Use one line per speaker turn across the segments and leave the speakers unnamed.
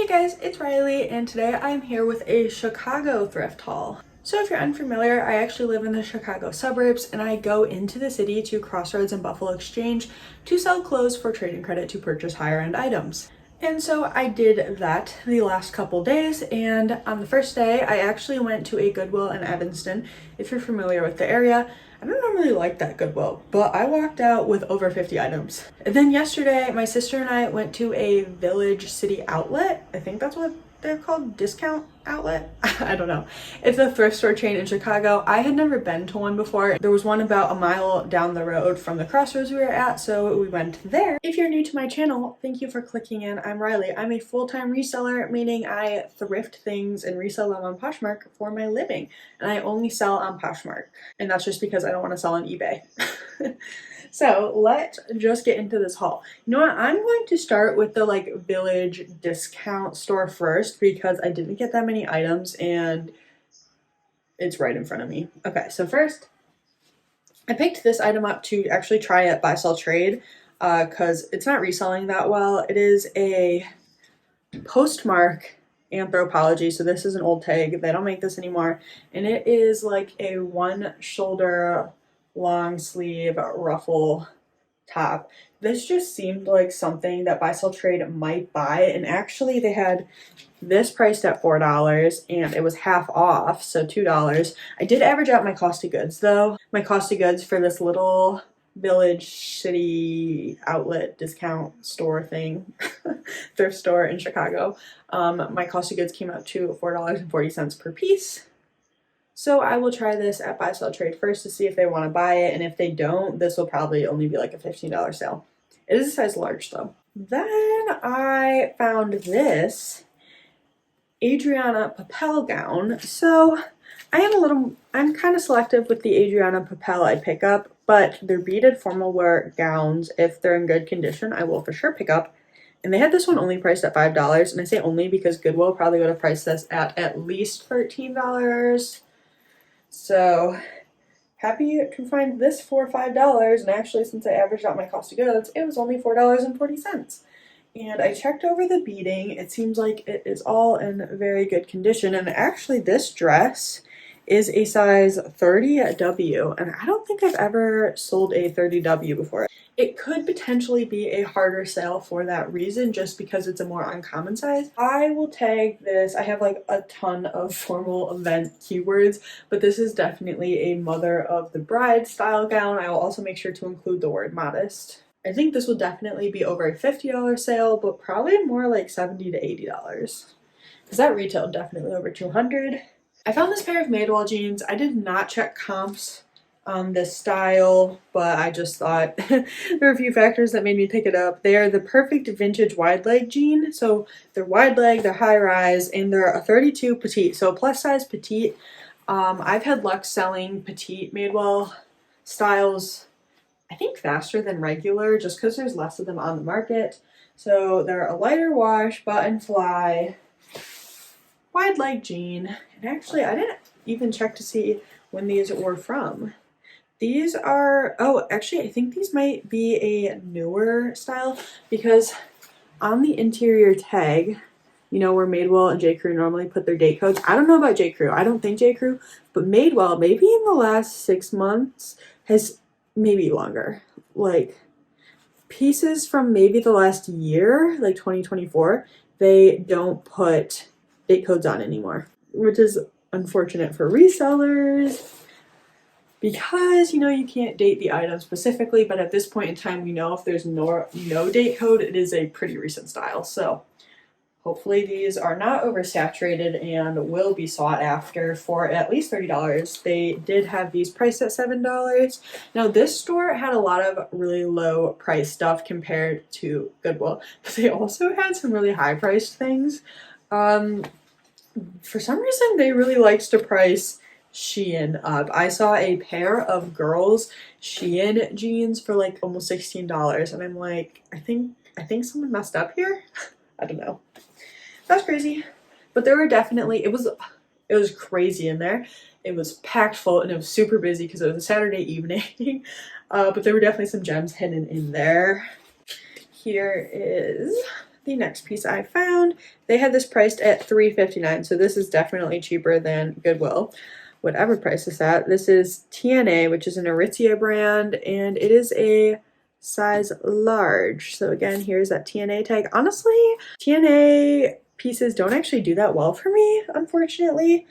Guys, it's Riley and today I'm here with a Chicago thrift haul. So if you're unfamiliar, I actually live in the Chicago suburbs and I go into the city to Crossroads and Buffalo Exchange to sell clothes for trading credit to purchase higher end items. And so I did that the last couple days, and on the first day I actually went to a Goodwill in Evanston. If you're familiar with the area, I don't normally like that Goodwill, but I walked out with over 50 items. And then yesterday, my sister and I went to a Village City outlet. I think that's what they're called, discount outlet? I don't know. It's a thrift store chain in Chicago. I had never been to one before. There was one about a mile down the road from the Crossroads we were at, so we went there. If you're new to my channel, thank you for clicking in. I'm Riley. I'm a full-time reseller, meaning I thrift things and resell them on Poshmark for my living. And I only sell on Poshmark. And that's just because I don't want to sell on eBay. So let's just get into this haul. You know what? I'm going to start with the Village discount store first because I didn't get that many items and it's right in front of me. Okay, so first I picked this item up to actually try at buy sell trade because it's not reselling that well. It is a Poshmark Anthropology, so this is an old tag. They don't make this anymore, and it is like a one shoulder long sleeve ruffle top. This just seemed like something that buy sell trade might buy, and actually they had this priced at $4 and it was half off, so $2. I did average out my cost of goods though. My cost of goods for this little Village City outlet discount store thing, thrift store in Chicago, my cost of goods came out to $4.40 per piece. So I will try this at buy sell trade first to see if they want to buy it, and if they don't, this will probably only be like a $15 sale. It is a size large though. Then I found this Adriana Papel gown. So I'm kind of selective with the Adriana Papel I pick up, but they're beaded formal wear gowns. If they're in good condition, I will for sure pick up. And they had this one only priced at $5, and I say only because Goodwill probably would have priced this at least $13. So happy to find this for $5, and actually since I averaged out my cost of goods, it was only $4.40. And I checked over the beading. It seems like it is all in very good condition, and actually this dress is a size 30W, and I don't think I've ever sold a 30W before. It could potentially be a harder sale for that reason, just because it's a more uncommon size. I will tag this. I have like a ton of formal event keywords, but this is definitely a mother of the bride style gown. I will also make sure to include the word modest. I think this will definitely be over a $50 sale, but probably more like $70 to $80. Because that retailed definitely over $200. I found this pair of Madewell jeans. I did not check comps on this style, but I just thought there were a few factors that made me pick it up. They are the perfect vintage wide leg jean. So they're wide leg, they're high rise, and they're a 32 petite, so plus size petite. I've had luck selling petite Madewell styles, I think faster than regular, just because there's less of them on the market. So they're a lighter wash, button fly, wide leg jean. And actually I didn't even check to see when these were from. These are, oh, actually I think these might be a newer style, because on the interior tag, you know, where Madewell and J. Crew normally put their date codes. I don't know about J. Crew. I don't think J. Crew, but Madewell, maybe in the last 6 months, has, maybe longer, like pieces from maybe the last year, like 2024, they don't put date codes on anymore, which is unfortunate for resellers because, you know, you can't date the item specifically, but at this point in time, we know if there's no date code, it is a pretty recent style. So hopefully these are not oversaturated and will be sought after for at least $30. They did have these priced at $7. Now this store had a lot of really low price stuff compared to Goodwill, but they also had some really high priced things. For some reason, they really likes to price Shein up. I saw a pair of girls Shein jeans for like almost $16, and I'm like, I think someone messed up here. I don't know. That's crazy. But there were definitely, it was crazy in there. It was packed full and it was super busy because it was a Saturday evening. But there were definitely some gems hidden in there. Here is the next piece I found. They had this priced at $3.59, so this is definitely cheaper than Goodwill would ever price this at. This is TNA, which is an Aritzia brand, and it is a size large. So again, here's that TNA tag. Honestly, TNA pieces don't actually do that well for me, unfortunately.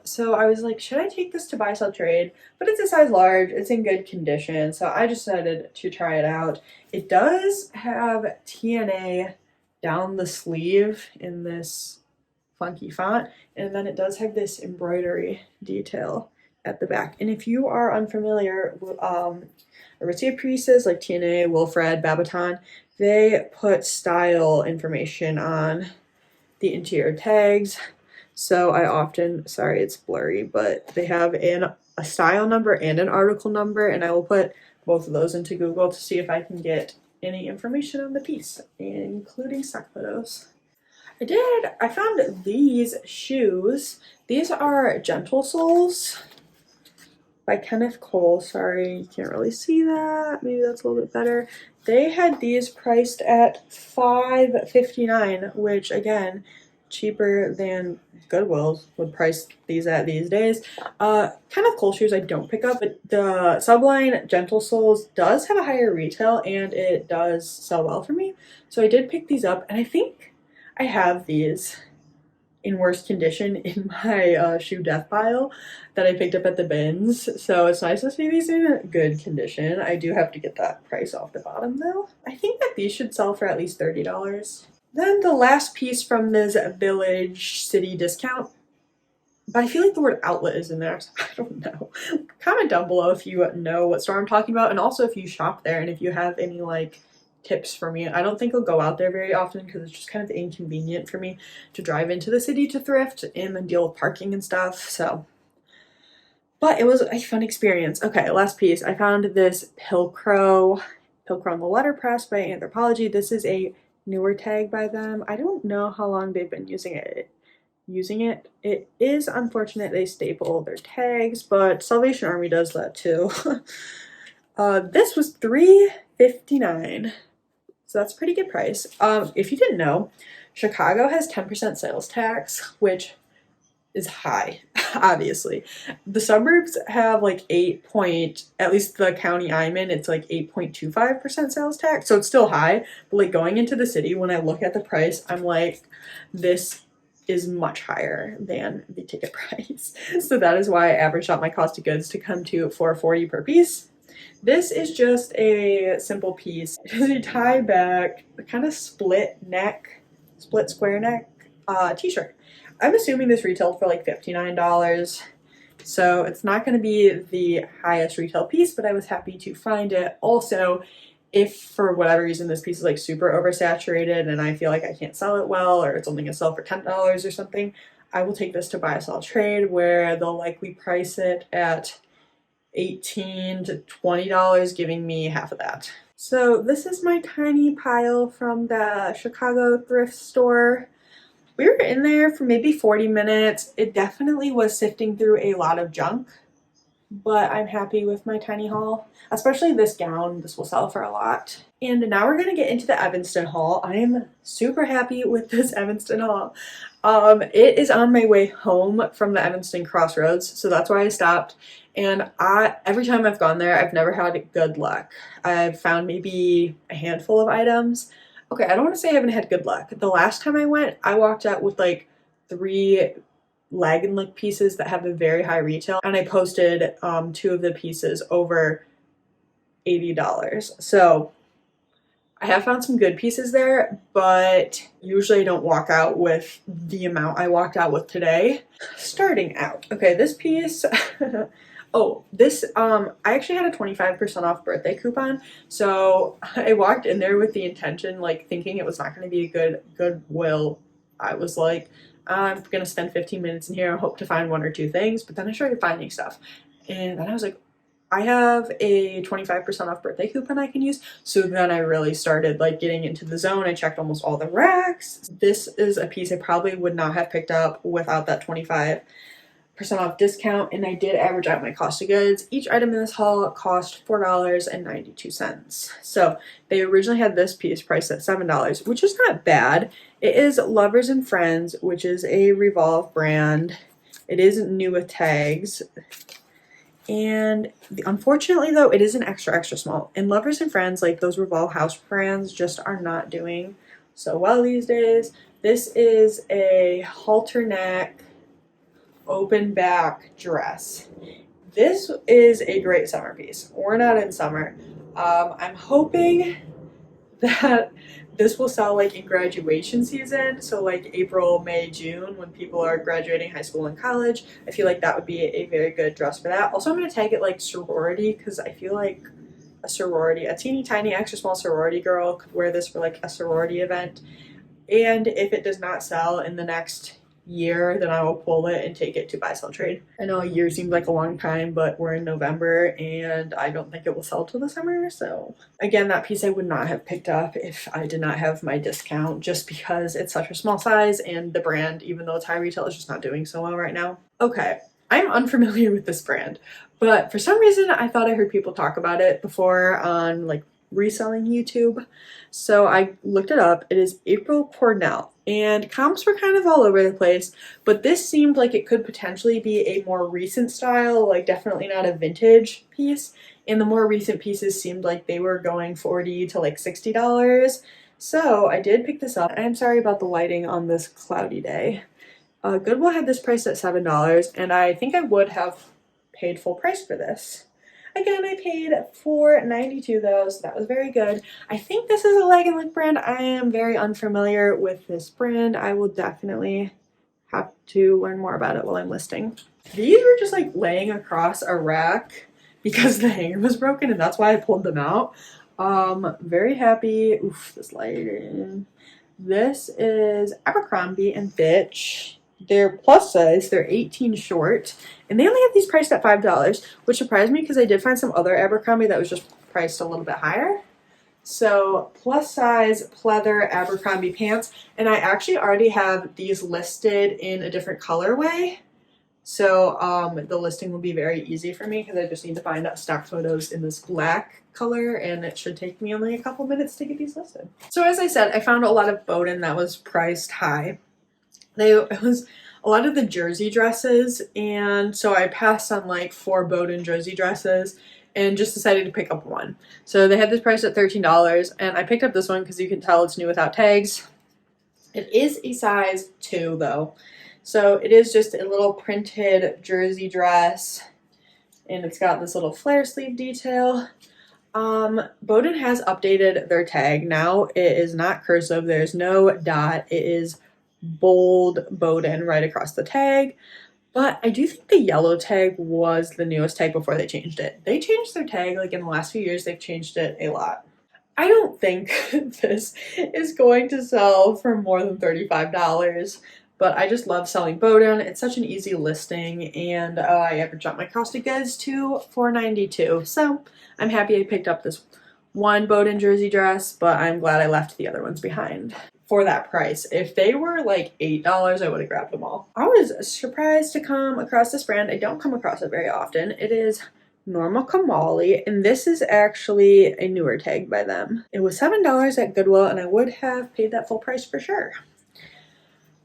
So I was like, should I take this to buy, sell, trade? But it's a size large, it's in good condition, so I decided to try it out. It does have TNA down the sleeve in this funky font, and then it does have this embroidery detail at the back. And if you are unfamiliar with Aritzia pieces like TNA, Wilfred, Babaton, they put style information on the interior tags. So I often, sorry it's blurry, but they have a style number and an article number, and I will put both of those into Google to see if I can get any information on the piece, including stock photos. I found these shoes. These are Gentle Soles by Kenneth Cole. Sorry, you can't really see that. Maybe that's a little bit better. They had these priced at $5.59, which again, cheaper than Goodwill would price these at these days. Kenneth Cole shoes I don't pick up, but the Subline Gentle Soles does have a higher retail and it does sell well for me. So I did pick these up, and I think I have these in worse condition in my shoe death pile that I picked up at the bins. So it's nice to see these in good condition. I do have to get that price off the bottom though. I think that these should sell for at least $30. Then the last piece from this Village City discount, but I feel like the word outlet is in there, so I don't know. Comment down below if you know what store I'm talking about, and also if you shop there and if you have any like tips for me. I don't think I'll go out there very often because it's just kind of inconvenient for me to drive into the city to thrift and then deal with parking and stuff. So, but it was a fun experience. Okay, last piece. I found this Pilcrow on the letterpress by Anthropology. This is a newer tag by them. I don't know how long they've been using it. It is unfortunate they staple their tags, but Salvation Army does that too. This was $3.59. So that's a pretty good price. If you didn't know, Chicago has 10% sales tax, which is high, obviously. The suburbs have like at least the county I'm in, it's like 8.25% sales tax. So it's still high, but like going into the city, when I look at the price, I'm like, this is much higher than the ticket price. So that is why I averaged out my cost of goods to come to $4.40 per piece. This is just a simple piece. It is a tie back, kind of split square neck t-shirt. I'm assuming this retailed for like $59. So it's not going to be the highest retail piece, but I was happy to find it. Also, if for whatever reason this piece is like super oversaturated and I feel like I can't sell it well, or it's only going to sell for $10 or something, I will take this to buy, sell, trade, where they'll likely price it at $18 to $20, giving me half of that. So this is my tiny pile from the Chicago thrift store. We were in there for maybe 40 minutes. It definitely was sifting through a lot of junk, but I'm happy with my tiny haul, especially this gown. This will sell for a lot. And now we're gonna get into the Evanston haul. I am super happy with this Evanston haul. It is on my way home from the Evanston Crossroads, so that's why I stopped. And every time I've gone there, I've never had good luck. I've found maybe a handful of items. Okay, I don't want to say I haven't had good luck. The last time I went, I walked out with like 3 lag and lick pieces that have a very high retail, and I posted 2 of the pieces over $80. So I have found some good pieces there, but usually I don't walk out with the amount I walked out with today. Starting out, okay, this piece oh, this I actually had a 25% off birthday coupon, so I walked in there with the intention, like thinking it was not going to be a good Goodwill. I was like, I'm gonna spend 15 minutes in here and hope to find 1 or 2 things, but then I started finding stuff, and then I was like, I have a 25% off birthday coupon I can use. So then I really started like getting into the zone. I checked almost all the racks. This is a piece I probably would not have picked up without that 25% off discount, and I did average out my cost of goods. Each item in this haul cost $4.92. So they originally had this piece priced at $7, which is not bad. It is Lovers and Friends, which is a Revolve brand. It is new with tags. And unfortunately though, it is an extra small, and Lovers and Friends, like those Revolve house brands, just are not doing so well these days. This is a halter neck open back dress. This is a great summer piece. We're not in summer. I'm hoping that this will sell like in graduation season, so like April, May, June, when people are graduating high school and college. I feel like that would be a very good dress for that. Also, I'm going to tag it like sorority, because I feel like a teeny tiny extra small sorority girl could wear this for like a sorority event. And if it does not sell in the next year, then I will pull it and take it to buy sell trade. I know a year seems like a long time, but we're in November and I don't think it will sell till the summer. So again, that piece I would not have picked up if I did not have my discount, just because it's such a small size and the brand, even though it's high retail, is just not doing so well right now. Okay, I'm unfamiliar with this brand, but for some reason I thought I heard people talk about it before on like reselling YouTube. So I looked it up. It is April Cornell, and comps were kind of all over the place, but this seemed like it could potentially be a more recent style, like definitely not a vintage piece. And the more recent pieces seemed like they were going $40 to like $60. So I did pick this up. I'm sorry about the lighting on this cloudy day. Goodwill had this priced at $7, and I think I would have paid full price for this. Again, I paid $4.92 though, so that was very good. I think this is a leg and look brand. I am very unfamiliar with this brand. I will definitely have to learn more about it while I'm listing. These were just like laying across a rack because the hanger was broken, and that's why I pulled them out. Very happy. Oof, this lighting. This is Abercrombie and Fitch. They're plus size, they're 18 short, and they only have these priced at $5, which surprised me because I did find some other Abercrombie that was just priced a little bit higher. So plus size pleather Abercrombie pants, and I actually already have these listed in a different colorway. So the listing will be very easy for me because I just need to find out stock photos in this black color, and it should take me only a couple minutes to get these listed. So as I said, I found a lot of Bowden that was priced high. It was a lot of the jersey dresses, and so I passed on like 4 Bowden jersey dresses and just decided to pick up one. So they had this price at $13, and I picked up this one because you can tell it's new without tags. It is a size 2 though, so it is just a little printed jersey dress, and it's got this little flare sleeve detail. Bowden has updated their tag now. It is not cursive, there's no dot, it is bold Bowden right across the tag. But I do think the yellow tag was the newest tag before they changed it. They changed their tag like in the last few years. They've changed it a lot. I don't think this is going to sell for more than $35, but I just love selling Bowden. It's such an easy listing, and I averaged out my cost of goods to $4.92. So I'm happy I picked up this one Bowden jersey dress, but I'm glad I left the other ones behind. For that price. If they were like $8, I would have grabbed them all. I was surprised to come across this brand. I don't come across it very often. It is Norma Kamali, and this is actually a newer tag by them. It was $7 at Goodwill, and I would have paid that full price for sure.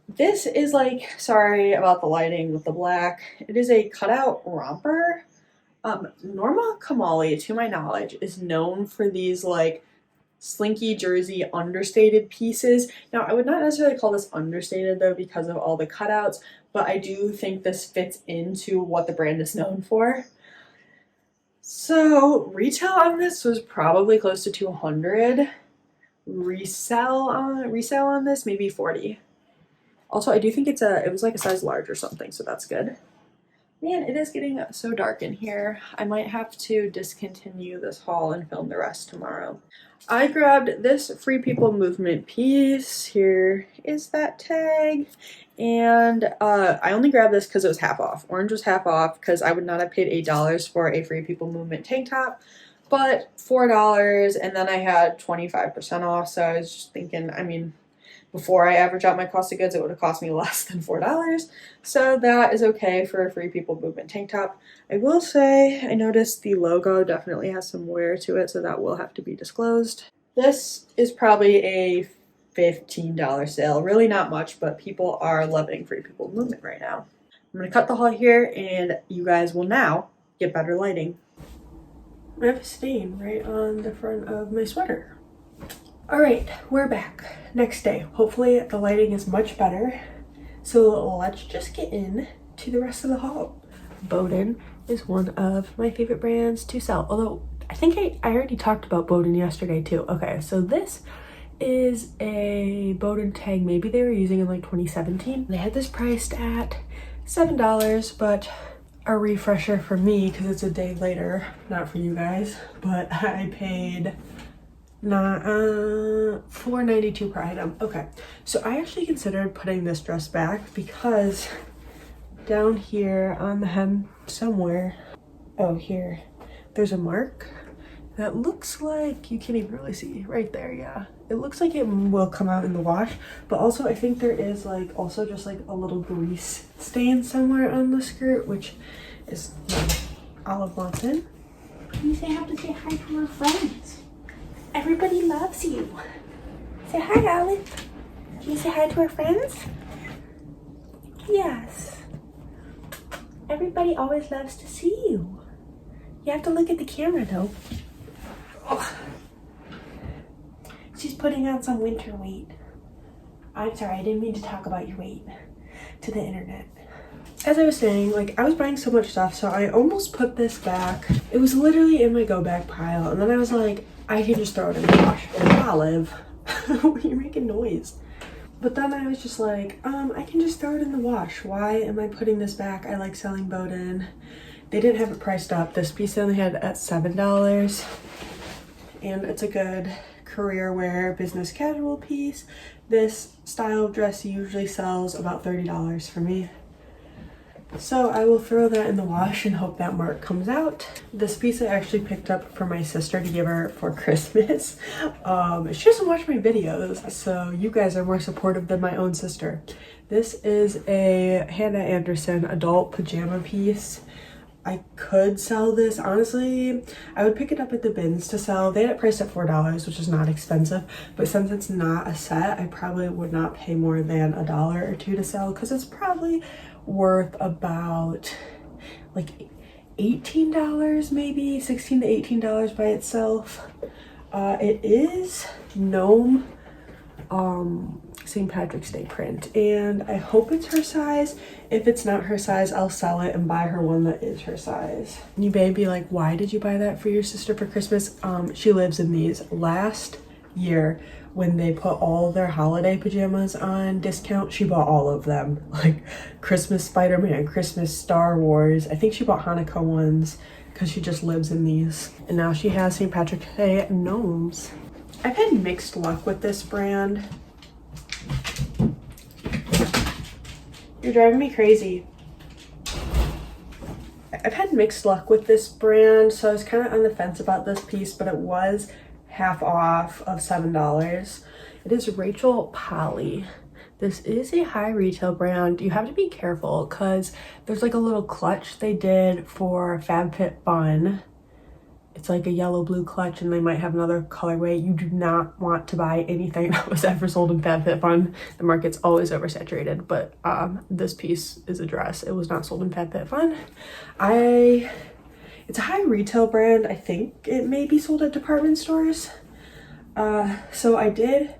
This is like, sorry about the lighting with the black. It is a cutout romper. Norma Kamali, to my knowledge, is known for these like slinky jersey understated pieces. Now, I would not necessarily call this understated though because of all the cutouts, but I do think this fits into what the brand is known for. So retail on this was probably close to $200. Resell on this maybe $40. Also, I do think it was like a size large or something, so that's good. Man, it is getting so dark in here. I might have to discontinue this haul and film the rest tomorrow. I grabbed this Free People Movement piece. Here is that tag. And I only grabbed this because it was half off. Orange was half off because I would not have paid $8 for a Free People Movement tank top. But $4, and then I had 25% off, so I was just thinking, I mean, before I average out my cost of goods, it would have cost me less than $4. So that is okay for a Free People Movement tank top. I will say I noticed the logo definitely has some wear to it, so that will have to be disclosed. This is probably a $15 sale. Really not much, but people are loving Free People Movement right now. I'm going to cut the haul here and you guys will now get better lighting. I have a stain right on the front of my sweater. All right, we're back. Next day. Hopefully the lighting is much better. So let's just get in to the rest of the haul. Bowden is one of my favorite brands to sell. Although I think I already talked about Bowden yesterday too. Okay, so this is a Bowden tag. Maybe they were using in like 2017. They had this priced at $7, but a refresher for me because it's a day later, not for you guys, but I paid $4.92 per item. Okay, so I actually considered putting this dress back because down here on the hem somewhere, oh here, there's a mark that looks like, you can't even really see right there. Yeah, it looks like it will come out in the wash, but also I think there is like also just like a little grease stain somewhere on the skirt, which is Olive wanted.
You have to say hi to our friends.
Everybody loves you. Say hi, Olive. Can you say hi to our friends? Yes. Everybody always loves to see you. You have to look at the camera though. Oh. She's putting on some winter weight. I'm sorry, I didn't mean to talk about your weight to the internet. As I was saying, like, I was buying so much stuff, so I almost put this back. It was literally in my go bag pile, and then I was like, I can just throw it in the wash. Olive, you're making noise. But then I was just like, I can just throw it in the wash. Why am I putting this back? I like selling Bowden. They didn't have it priced up. This piece they only had at $7. And it's a good career wear, business casual piece. This style of dress usually sells about $30 for me. So I will throw that in the wash and hope that mark comes out. This piece I actually picked up for my sister to give her for Christmas. She doesn't watch my videos, so you guys are more supportive than my own sister. This is a Hannah Anderson adult pajama piece. I could sell this, honestly. I would pick it up at the bins to sell. They had it priced at $4, which is not expensive, but since it's not a set, I probably would not pay more than $1 or $2 to sell because it's probably worth about like $18, maybe $16 to $18 by itself. It is gnome St. Patrick's Day print, and I hope it's her size. If it's not her size, I'll sell it and buy her one that is her size. And you may be like, why did you buy that for your sister for Christmas? She lives in these. Last year when they put all their holiday pajamas on discount, she bought all of them, like Christmas Spider-Man, Christmas Star Wars. I think she bought Hanukkah ones because she just lives in these. And now she has St. Patrick's Day gnomes. I've had mixed luck with this brand. You're driving me crazy. I've had mixed luck with this brand, so I was kind of on the fence about this piece, but it was half off of $7. It is Rachel Polly. This is a high retail brand. You have to be careful because there's like a little clutch they did for FabFitFun. It's like a yellow blue clutch, and they might have another colorway. You do not want to buy anything that was ever sold in FabFitFun. The market's always oversaturated, but this piece is a dress. It was not sold in FabFitFun. It's a high retail brand. I think it may be sold at department stores. So I did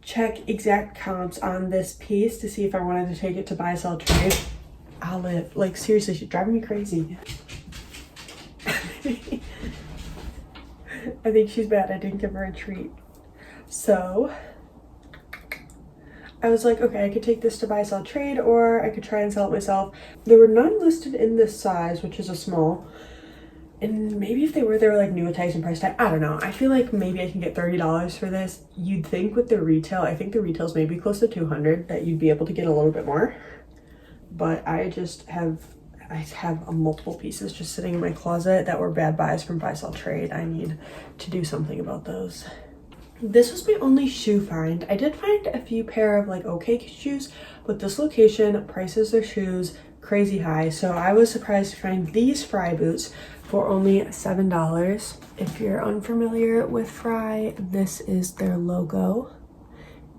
check exact comps on this piece to see if I wanted to take it to buy, sell, trade. Olive, like seriously, she's driving me crazy. I think she's mad I didn't give her a treat. So I was like, okay, I could take this to buy, sell, trade, or I could try and sell it myself. There were none listed in this size, which is a small. And maybe if they were like new and price tag. I don't know. I feel like maybe I can get $30 for this. You'd think with the retail, I think the retail's maybe close to $200, that you'd be able to get a little bit more. But I have multiple pieces just sitting in my closet that were bad buys from buy, sell, trade. I need to do something about those. This was my only shoe find. I did find a few pair of like okay shoes, but this location prices their shoes crazy high. So I was surprised to find these Fry boots for only $7. If you're unfamiliar with Fry, this is their logo.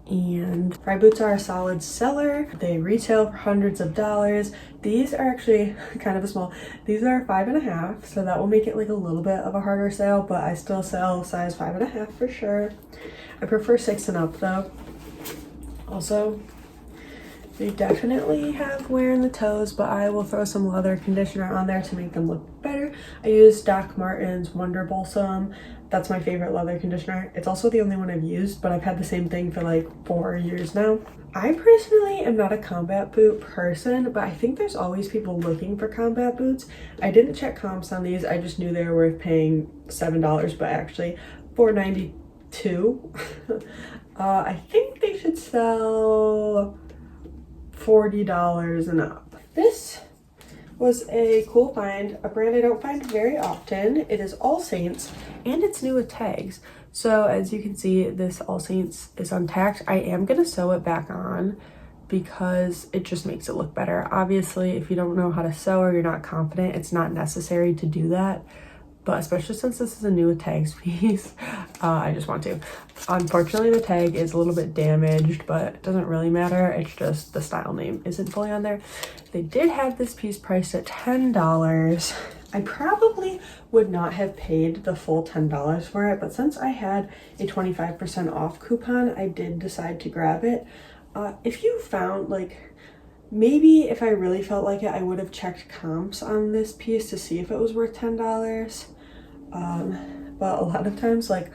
And Fry boots are a solid seller. They retail for hundreds of dollars. These are actually kind of small. These are 5.5, so that will make it like a little bit of a harder sale, but I still sell size 5.5 for sure. I prefer 6 and up though. Also, they definitely have wear in the toes, but I will throw some leather conditioner on there to make them look better. I use Doc Martens Wonder Balsam. That's my favorite leather conditioner. It's also the only one I've used, but I've had the same thing for like 4 years now. I personally am not a combat boot person, but I think there's always people looking for combat boots. I didn't check comps on these. I just knew they were worth paying $7, but actually $4.92. I think they should sell $40 and up. This was a cool find, a brand I don't find very often. It is All Saints and it's new with tags. So as you can see, this All Saints is untagged. I am gonna sew it back on because it just makes it look better. Obviously, if you don't know how to sew or you're not confident, it's not necessary to do that. But especially since this is a new with tags piece, I just want to. Unfortunately, the tag is a little bit damaged, but it doesn't really matter. It's just the style name isn't fully on there. They did have this piece priced at $10. I probably would not have paid the full $10 for it, but since I had a 25% off coupon, I did decide to grab it. If you found like, maybe if I really felt like it, I would have checked comps on this piece to see if it was worth $10. But a lot of times, like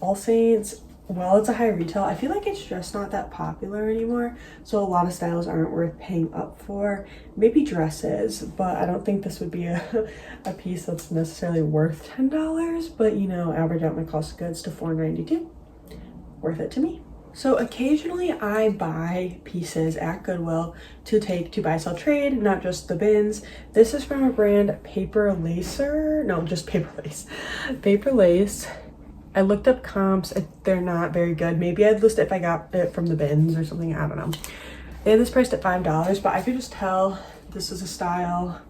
All Saints, while it's a high retail, I feel like it's just not that popular anymore. So a lot of styles aren't worth paying up for. Maybe dresses, but I don't think this would be a piece that's necessarily worth $10. But you know, average out my cost of goods to $4.92. Worth it to me. So occasionally I buy pieces at Goodwill to take to buy, sell, trade, not just the bins. This is from a brand Paper Lacer. No, just Paper Lace. Paper Lace. I looked up comps. They're not very good. Maybe I'd list it if I got it from the bins or something. I don't know. They had this priced at $5, but I could just tell this is a style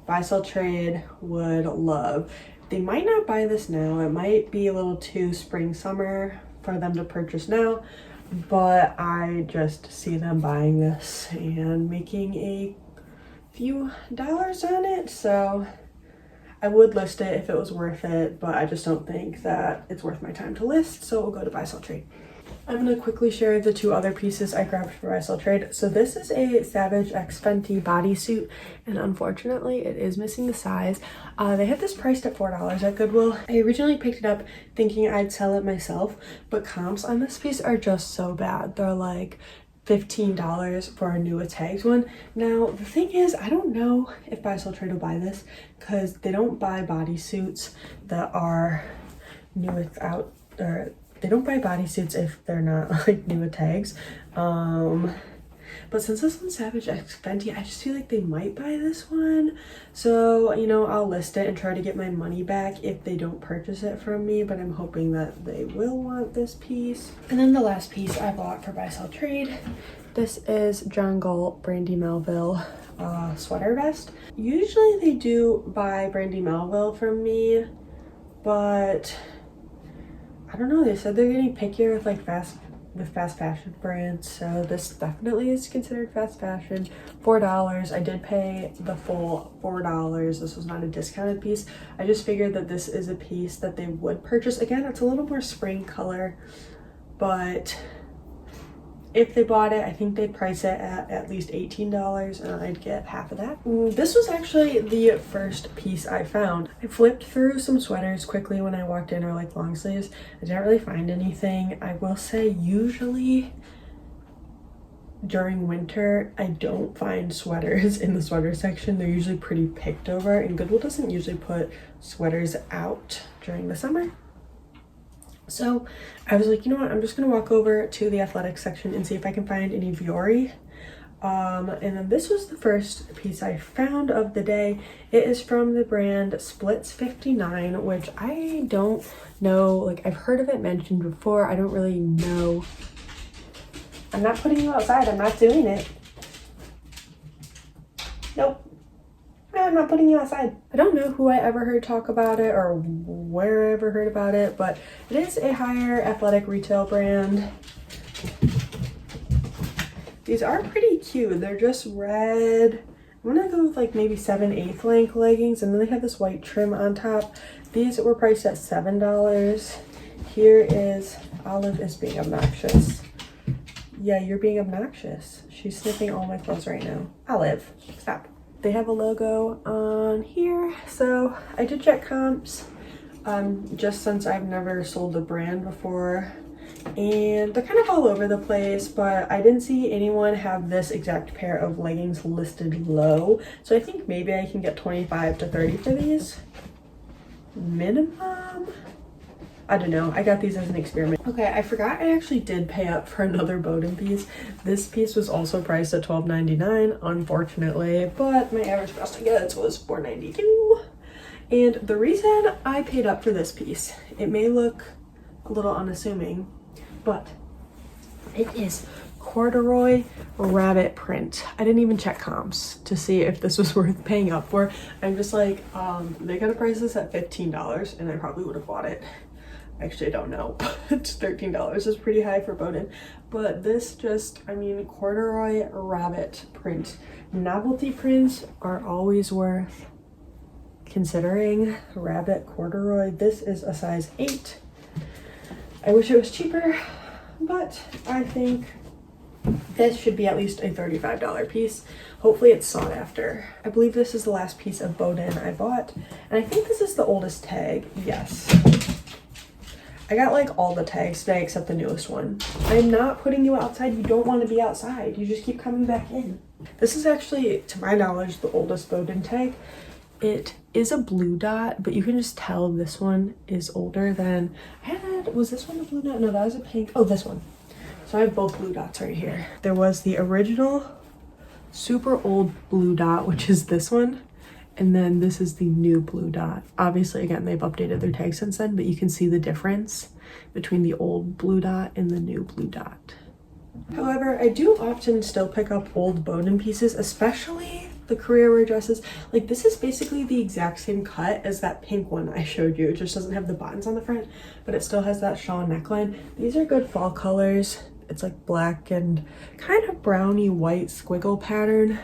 buy, sell, trade would love. They might not buy this now. It might be a little too spring, summer for them to purchase now, but I just see them buying this and making a few dollars on it, so I would list it if it was worth it, but I just don't think that it's worth my time to list, so we'll go to buy, sell, trade. I'm going to quickly share the 2 other pieces I grabbed for buy, sell, trade. So this is a Savage X Fenty bodysuit, and unfortunately it is missing the size. They had this priced at $4 at Goodwill. I originally picked it up thinking I'd sell it myself, but comps on this piece are just so bad. They're like $15 for a new tagged one. Now the thing is, I don't know if buy, sell, trade will buy this because they don't buy bodysuits that are new without, or they don't buy bodysuits if they're not like new with tags. But since this one's Savage X Fenty, I just feel like they might buy this one. So, you know, I'll list it and try to get my money back if they don't purchase it from me, but I'm hoping that they will want this piece. And then the last piece I bought for buy, sell, trade. This is John Galt Brandy Melville sweater vest. Usually they do buy Brandy Melville from me, but I don't know, they said they're getting pickier with like fast fashion brands, so this definitely is considered fast fashion. $4. I did pay the full $4. This was not a discounted piece. I just figured that this is a piece that they would purchase. Again, it's a little more spring color, but if they bought it, I think they'd price it at least $18 and I'd get half of that. This was actually the first piece I found. I flipped through some sweaters quickly when I walked in, or like long sleeves. I didn't really find anything. I will say usually during winter, I don't find sweaters in the sweater section. They're usually pretty picked over, and Goodwill doesn't usually put sweaters out during the summer. So I was like, you know what, I'm just gonna walk over to the athletic section and see if I can find any Vuori. And then this was the first piece I found of the day. It is from the brand Splits 59, which I don't know, like I've heard of it mentioned before. I don't really know. I'm not putting you outside. I'm not doing it. Nope. No, I'm not putting you outside. I don't know who I ever heard talk about it or where I ever heard about it, but it is a higher athletic retail brand. These are pretty cute. They're just red. I'm gonna go with like maybe 7/8 length leggings, and then they have this white trim on top. These were priced at $7. Here is Olive is being obnoxious. Yeah, you're being obnoxious. She's sniffing all my clothes right now. Olive, stop. They have a logo on here, so I did check comps just since I've never sold the brand before, and they're kind of all over the place, but I didn't see anyone have this exact pair of leggings listed low, so I think maybe I can get 25 to 30 for these minimum. I don't know. I got these as an experiment. Okay, I forgot I actually did pay up for another Bowden piece. This piece was also priced at $12.99, unfortunately, but my average cost of goods was $4.92. And the reason I paid up for this piece, it may look a little unassuming, but it is corduroy rabbit print. I didn't even check comps to see if this was worth paying up for. I'm just like, they could have priced this at $15 and I probably would have bought it. Actually, I don't know. It's $13 is pretty high for Bowden, but this just, I mean, corduroy rabbit print. Novelty prints are always worth considering. Rabbit corduroy. This is a size 8. I wish it was cheaper, but I think this should be at least a $35 piece. Hopefully it's sought after. I believe this is the last piece of Bowden I bought, and I think this is the oldest tag. Yes. I got like all the tags today except the newest one. I'm not putting you outside. You don't want to be outside. You just keep coming back in. This is actually, to my knowledge, the oldest Bowden tag. It is a blue dot, but you can just tell this one is older than I had. Was this one a blue dot? No, that was a pink. Oh, this one. So I have both blue dots right here. There was the original super old blue dot, which is this one. And then this is the new blue dot. Obviously, again, they've updated their tag since then, but you can see the difference between the old blue dot and the new blue dot. However, I do often still pick up old Bowden pieces, especially the career wear dresses. Like, this is basically the exact same cut as that pink one I showed you. It just doesn't have the buttons on the front, but it still has that shawl neckline. These are good fall colors. It's like black and kind of browny white squiggle pattern.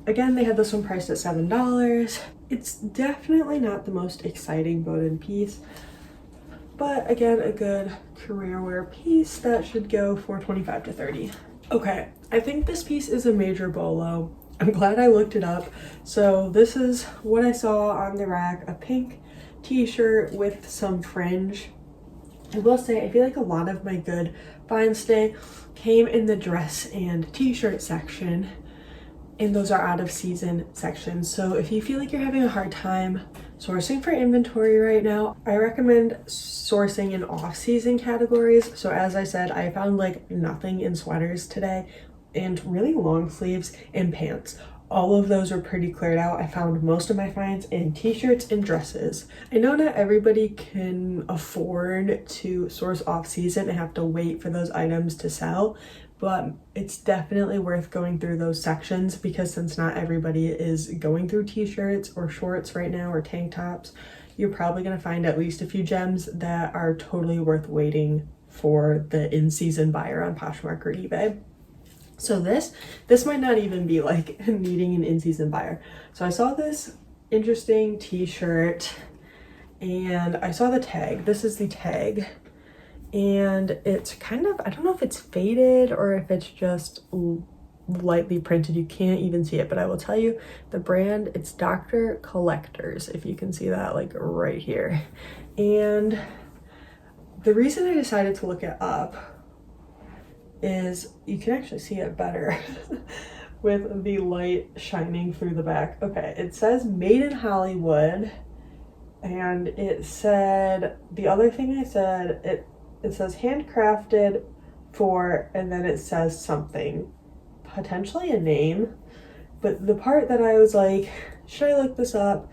Again, they had this one priced at $7. It's definitely not the most exciting Bowden piece, but again, a good career wear piece that should go for 25 to 30. Okay, I think this piece is a major bolo. I'm glad I looked it up. So this is what I saw on the rack, a pink t-shirt with some fringe. I will say, I feel like a lot of my good finds today came in the dress and t-shirt section, and those are out of season sections. So if you feel like you're having a hard time sourcing for inventory right now, I recommend sourcing in off-season categories. So as I said, I found like nothing in sweaters today, and really long sleeves and pants. All of those are pretty cleared out. I found most of my finds in t-shirts and dresses. I know not everybody can afford to source off-season and have to wait for those items to sell, but it's definitely worth going through those sections, because since not everybody is going through t-shirts or shorts right now or tank tops, you're probably going to find at least a few gems that are totally worth waiting for the in-season buyer on Poshmark or eBay. So this might not even be like needing an in-season buyer. So I saw this interesting t-shirt and I saw the tag. This is the tag. And it's kind of, I don't know if it's faded or if it's just lightly printed. You can't even see it, but I will tell you the brand, it's Dr. Collectors, if you can see that like right here. And the reason I decided to look it up is you can actually see it better with the light shining through the back. Okay, it says made in Hollywood, and it said, the other thing I said, it says handcrafted for, and then it says something, potentially a name, but the part that I was like, should I look this up?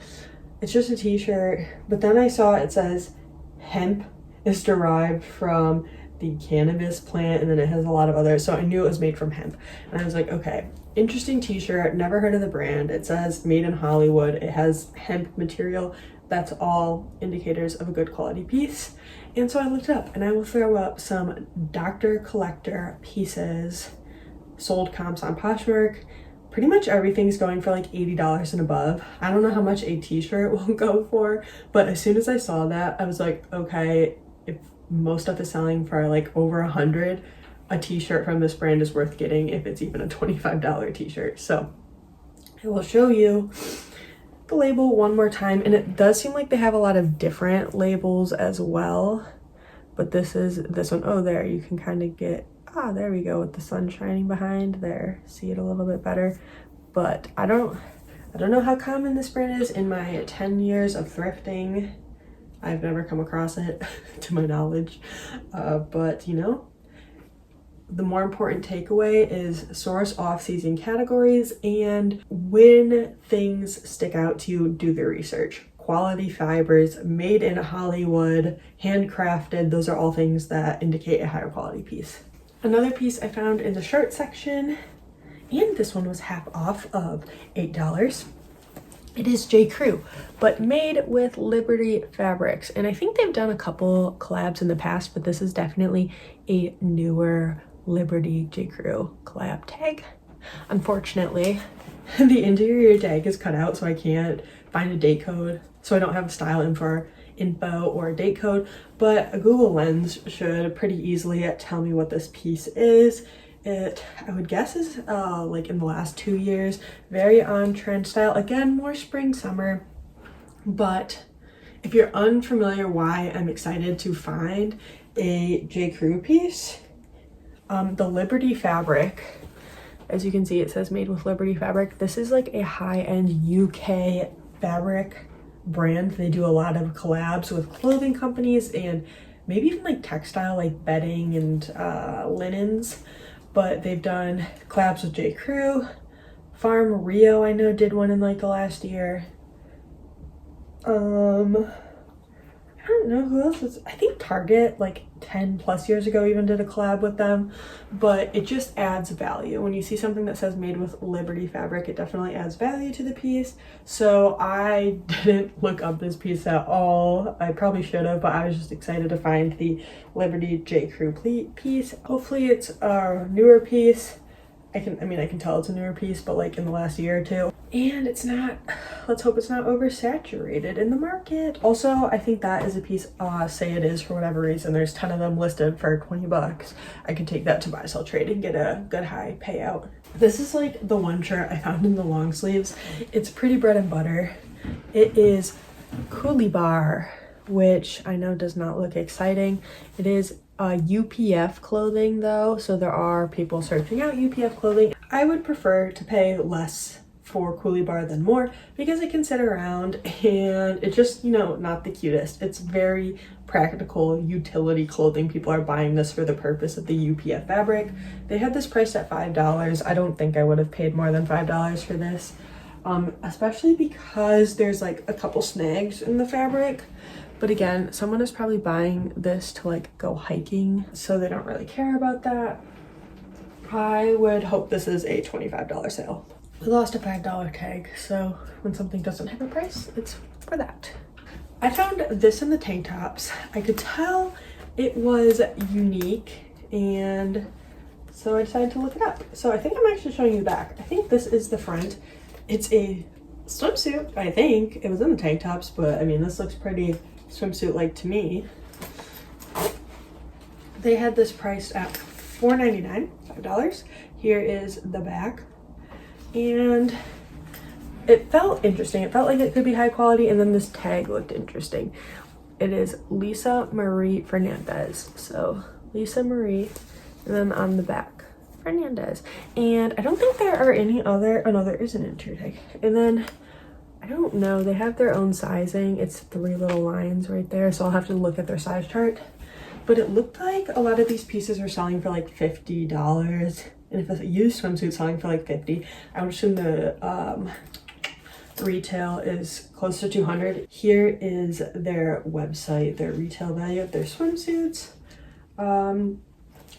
It's just a t-shirt, but then I saw it says hemp is derived from the cannabis plant, and then it has a lot of others, so I knew it was made from hemp. And I was like, okay, interesting t-shirt, never heard of the brand. It says made in Hollywood, it has hemp material. That's all indicators of a good quality piece. And so I looked it up, and I will throw up some Dr. Collector pieces, sold comps on Poshmark. Pretty much everything's going for like $80 and above. I don't know how much a t-shirt will go for, but as soon as I saw that, I was like, okay, if most stuff is selling for like over 100, a t-shirt from this brand is worth getting if it's even a $25 t-shirt. So I will show you the label one more time, and it does seem like they have a lot of different labels as well, but this is this one. Oh, there you can kind of get, there we go, with the sun shining behind there, see it a little bit better. But I don't know how common this brand is. In my 10 years of thrifting, I've never come across it to my knowledge, but you know, the more important takeaway is source off-season categories, and when things stick out to you, do the research. Quality fibers, made in Hollywood, handcrafted, those are all things that indicate a higher quality piece. Another piece I found in the shirt section, and this one was half off of $8. It is J. Crew, but made with Liberty fabrics. And I think they've done a couple collabs in the past, but this is definitely a newer Liberty J. Crew collab tag. Unfortunately, the interior tag is cut out, so I can't find a date code. So I don't have a style info or a date code, but a Google Lens should pretty easily tell me what this piece is. It, I would guess, is like in the last 2 years, very on trend style. Again, more spring, summer. But if you're unfamiliar why I'm excited to find a J. Crew piece, the Liberty fabric, as you can see, it says made with Liberty fabric. This is like a high-end UK fabric brand. They do a lot of collabs with clothing companies and maybe even like textile, like bedding and linens. But they've done collabs with J. Crew, Farm Rio, I know did one in like the last year. I don't know who else is, I think Target like 10 plus years ago even did a collab with them, but it just adds value. When you see something that says made with Liberty fabric, it definitely adds value to the piece. So I didn't look up this piece at all. I probably should have, but I was just excited to find the Liberty J. Crew piece. Hopefully it's a newer piece. I can tell it's a newer piece, but like in the last year or two. And it's not, let's hope it's not oversaturated in the market. Also, I think that is a piece, say it is for whatever reason, there's 10 of them listed for 20 bucks. I could take that to buy, sell, trade and get a good high payout. This is like the one shirt I found in the long sleeves. It's pretty bread and butter. It is Coolie Bar, which I know does not look exciting. It is UPF clothing though, so there are people searching out UPF clothing. I would prefer to pay less for Coolie Bar than more because it can sit around and it's just, you know, not the cutest. It's very practical utility clothing. People are buying this for the purpose of the UPF fabric. They had this priced at $5. I don't think I would have paid more than $5 for this, especially because there's like a couple snags in the fabric. But again, someone is probably buying this to like go hiking, so they don't really care about that. I would hope this is a $25 sale. We lost a $5 tag, so when something doesn't have a price, it's for that. I found this in the tank tops. I could tell it was unique, and so I decided to look it up. So I think I'm actually showing you the back. I think this is the front. It's a swimsuit, I think. It was in the tank tops, but I mean, this looks pretty swimsuit-like to me. They had this priced at $4.99, $5. Here is the back. And it felt interesting. It felt like it could be high quality, and then this tag looked interesting. It is Lisa Marie Fernandez. So Lisa Marie, and then on the back, Fernandez. And I don't think there are any other, oh no, there is an interior tag. And then I don't know, they have their own sizing. It's 3 little lines right there, so I'll have to look at their size chart. But it looked like a lot of these pieces are selling for like $50. And if a used swimsuit selling for like 50, I would assume the retail is close to 200. Here is their website, their retail value of their swimsuits.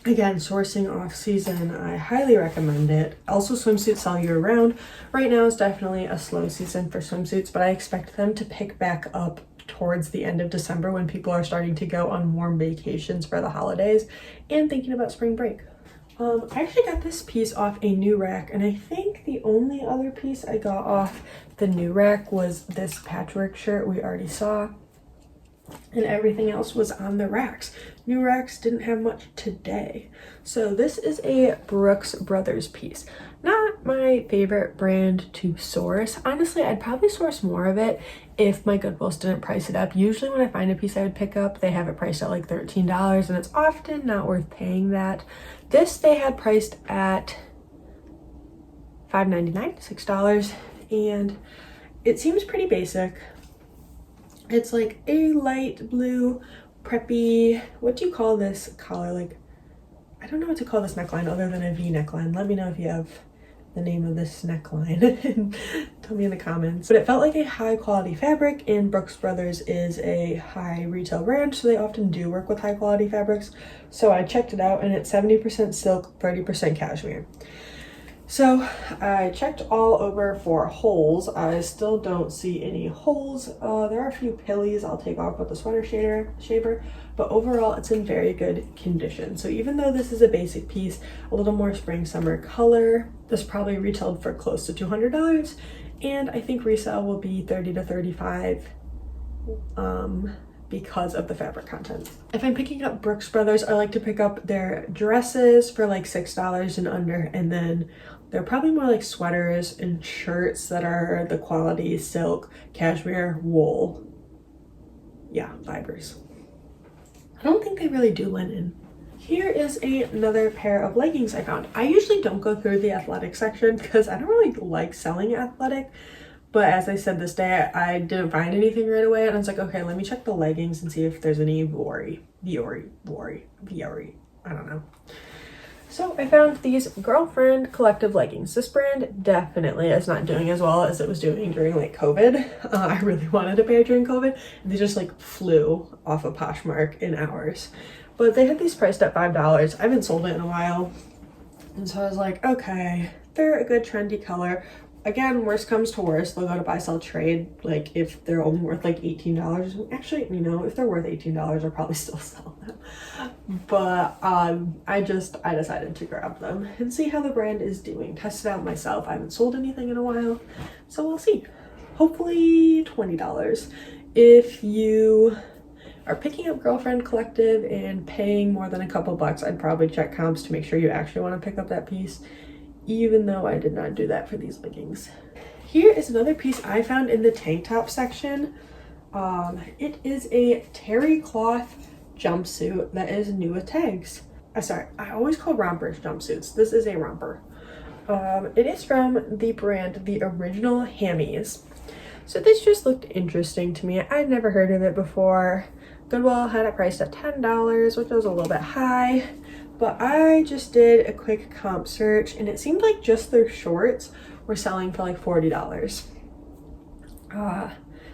Again, sourcing off season, I highly recommend it. Also, swimsuits sell year round. Right now is definitely a slow season for swimsuits, but I expect them to pick back up towards the end of December when people are starting to go on warm vacations for the holidays and thinking about spring break. I actually got this piece off a new rack, and I think the only other piece I got off the new rack was this patchwork shirt we already saw, and everything else was on the racks. New racks didn't have much today. So this is a Brooks Brothers piece. Not my favorite brand to source. Honestly, I'd probably source more of it if my Goodwills didn't price it up. Usually when I find a piece I would pick up, they have it priced at like $13, and it's often not worth paying that. This they had priced at $5.99, $6, and it seems pretty basic. It's like a light blue preppy, what do you call this collar? Like, I don't know what to call this neckline other than a V neckline. Let me know if you have the name of this neckline. Tell me in the comments. But it felt like a high quality fabric, and Brooks Brothers is a high retail brand, so they often do work with high quality fabrics. So I checked it out, and it's 70% silk, 30% cashmere. So I checked all over for holes. I still don't see any holes. There are a few pillies I'll take off with the sweater shaver, but overall it's in very good condition. So even though this is a basic piece, a little more spring summer color, this probably retailed for close to $200, and I think resale will be $30 to $35 because of the fabric content. If I'm picking up Brooks Brothers, I like to pick up their dresses for like $6 and under, and then they're probably more like sweaters and shirts that are the quality silk, cashmere, wool. Yeah, fibers. I don't think they really do linen. Here is another pair of leggings I found. I usually don't go through the athletic section because I don't really like selling athletic. But as I said this day, I didn't find anything right away, and I was like, okay, let me check the leggings and see if there's any Viore, I don't know. So I found these Girlfriend collective leggings. This brand definitely is not doing as well as it was doing during like COVID. I really wanted a pair during COVID, and they just like flew off of Poshmark in hours. But they had these priced at $5. I haven't sold it in a while, and so I was like, okay, they're a good trendy color. Again, worst comes to worst, they'll go to buy, sell, trade. Like if they're only worth like $18, actually, you know, if they're worth $18, I'll probably still sell them. But I decided to grab them and see how the brand is doing. Test it out myself. I haven't sold anything in a while, so we'll see. Hopefully $20. If you are picking up Girlfriend collective and paying more than a couple bucks, I'd probably check comps to make sure you actually want to pick up that piece, even though I did not do that for these leggings. Here is another piece I found in the tank top section. It is a terry cloth jumpsuit that is new with tags. I always call rompers jumpsuits. This is a romper. It is from the brand The Original Hammies. So this just looked interesting to me. I'd never heard of it before. Goodwill had it priced at $10, which was a little bit high. But I just did a quick comp search, and it seemed like just their shorts were selling for like $40.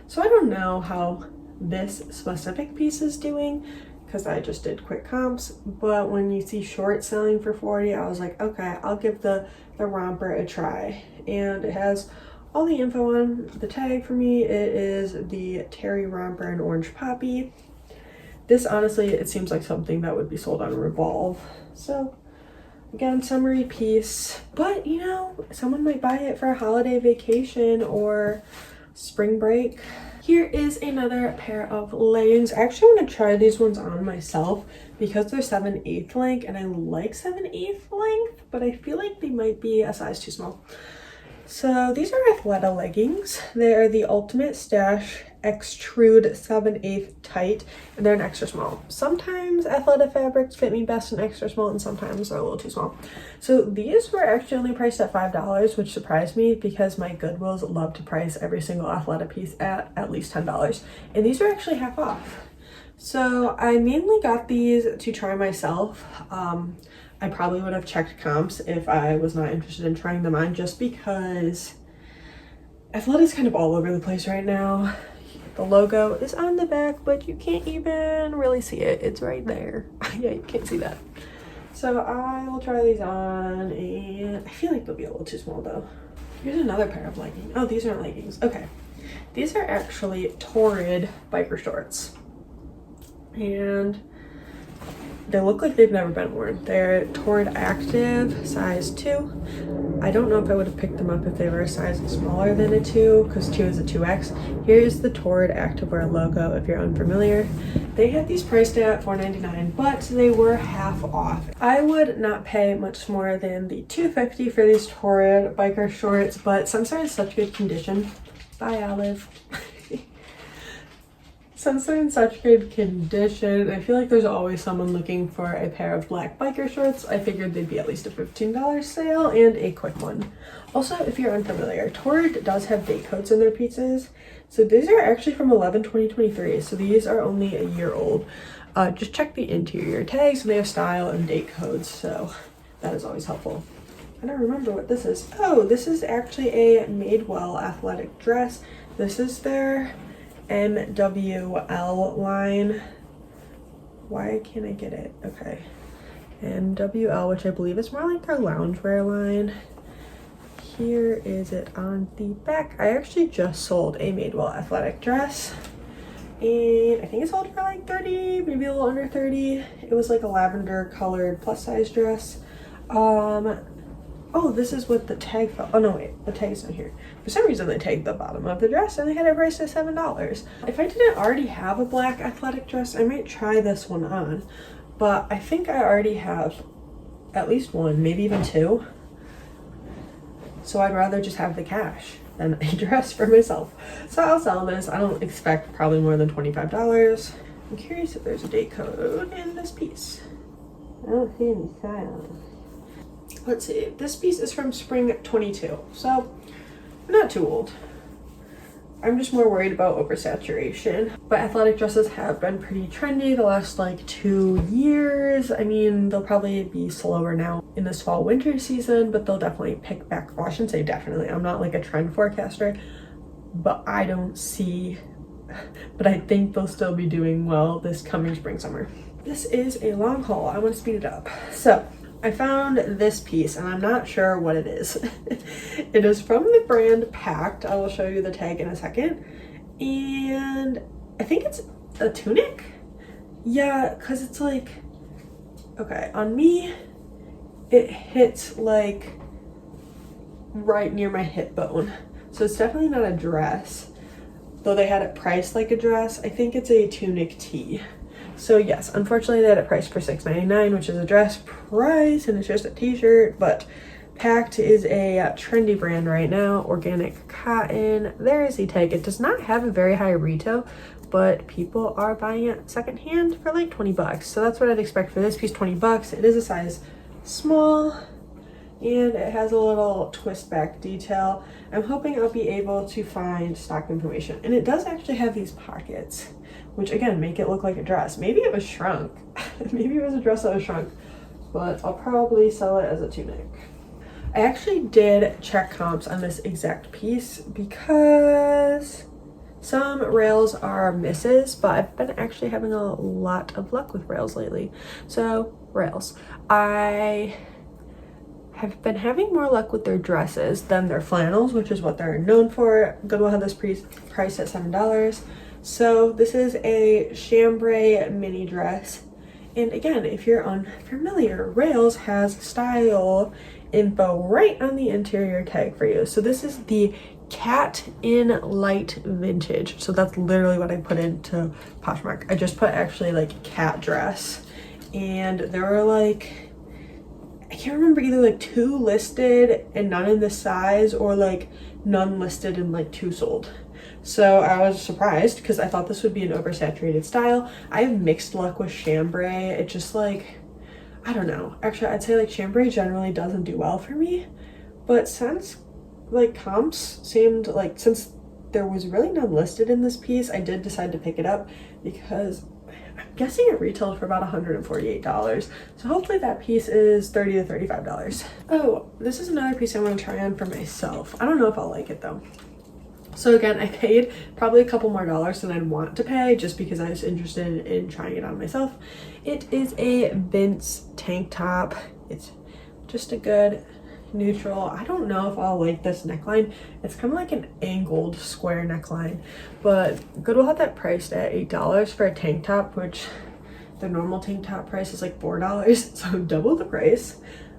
So I don't know how this specific piece is doing because I just did quick comps, but when you see shorts selling for $40, I was like, okay, I'll give the romper a try. And it has all the info on the tag for me. It is the terry romper and orange poppy. This honestly, it seems like something that would be sold on Revolve. So again, summery piece, but you know, someone might buy it for a holiday vacation or spring break. Here is another pair of leggings. I actually want to try these ones on myself because they're 7/8 length, and I like 7/8 length, but I feel like they might be a size too small. So these are Athleta leggings. They are the Ultimate Stash Extrude 7/8 tight, and they're an extra small. Sometimes Athleta fabrics fit me best in extra small, and sometimes they're a little too small. So these were actually only priced at $5, which surprised me because my Goodwills love to price every single Athleta piece at least $10, and these are actually half off. So I mainly got these to try myself. I probably would have checked comps if I was not interested in trying them on, just because Athleta's kind of all over the place right now. The logo is on the back, but you can't even really see it. It's right there. Yeah, you can't see that. So I will try these on, and I feel like they'll be a little too small though. Here's another pair of leggings. Oh, these aren't leggings. Okay. These are actually Torrid biker shorts. And they look like they've never been worn. They're Torrid Active, size 2. I don't know if I would have picked them up if they were a size smaller than a 2, because 2 is a 2X. Here's the Torrid Activewear logo if you're unfamiliar. They had these priced at $4.99, but they were half off. I would not pay much more than the $2.50 for these Torrid biker shorts, but since they're in such good condition, bye Olive. Since they're in such good condition, I feel like there's always someone looking for a pair of black biker shorts. I figured they'd be at least a $15 sale and a quick one. Also, if you're unfamiliar, Torrid does have date codes in their pieces. So these are actually from 11/20/23. So these are only a year old. Just check the interior tags and they have style and date codes. So that is always helpful. I don't remember what this is. Oh, this is actually a Madewell athletic dress. This is their NWL line. Why can't I get it? Okay. NWL, which I believe is more like their loungewear line. Here is it on the back. I actually just sold a Madewell athletic dress, and I think it sold for like 30, maybe a little under 30. It was like a lavender colored plus size dress. Oh, this is what the tag felt. Oh no, wait, the tag is not here. For some reason they tagged the bottom of the dress and they had it priced at $7. If I didn't already have a black athletic dress, I might try this one on, but I think I already have at least one, maybe even 2. So I'd rather just have the cash than a dress for myself. So I'll sell this. I don't expect probably more than $25. I'm curious if there's a date code in this piece. I don't see any signs. Let's see, this piece is from spring 22, so not too old. I'm just more worried about oversaturation. But athletic dresses have been pretty trendy the last like 2 years. I mean, they'll probably be slower now in this fall winter season, but they'll definitely pick back. Well, I shouldn't say definitely. I'm not like a trend forecaster, but I think they'll still be doing well this coming spring summer. This is a long haul. I want to speed it up. So I found this piece and I'm not sure what it is. It is from the brand Packed. I will show you the tag in a second. And I think it's a tunic. Yeah, because it's like, okay, on me, it hits like right near my hip bone. So it's definitely not a dress. Though they had it priced like a dress, I think it's a tunic tee. So yes, unfortunately they had it priced for $6.99, which is a dress price, and it's just a t-shirt, but Packed is a trendy brand right now, organic cotton. There is a tag. It does not have a very high retail, but people are buying it secondhand for like 20 bucks. So that's what I'd expect for this piece, 20 bucks. It is a size small, and it has a little twist back detail. I'm hoping I'll be able to find stock information. And it does actually have these pockets, which again, make it look like a dress. Maybe it was shrunk. Maybe it was a dress that was shrunk, but I'll probably sell it as a tunic. I actually did check comps on this exact piece because some rails are misses, but I've been actually having a lot of luck with rails lately. So rails, I have been having more luck with their dresses than their flannels, which is what they're known for. Goodwill had this priced at $7. So this is a chambray mini dress. And again, if you're unfamiliar, Rails has style info right on the interior tag for you. So this is the Cat in Light Vintage. So that's literally what I put into Poshmark. I just put actually like cat dress, and there were like, I can't remember, either like 2 listed and none in this size, or like none listed and like 2 sold. So I was surprised because I thought this would be an oversaturated style. I have mixed luck with chambray. It just like, I don't know. Actually, I'd say like chambray generally doesn't do well for me. But since like comps seemed like, since there was really none listed in this piece, I did decide to pick it up because guessing it retailed for about $148. So hopefully that piece is $30 to $35. Oh, this is another piece I want to try on for myself. I don't know if I'll like it though. So again, I paid probably a couple more dollars than I'd want to pay just because I was interested in trying it on myself. It is a Vince tank top. It's just a good neutral. I don't know if I'll like this neckline. It's kind of like an angled square neckline, but Goodwill had that priced at $8 for a tank top, which the normal tank top price is like $4, so double the price.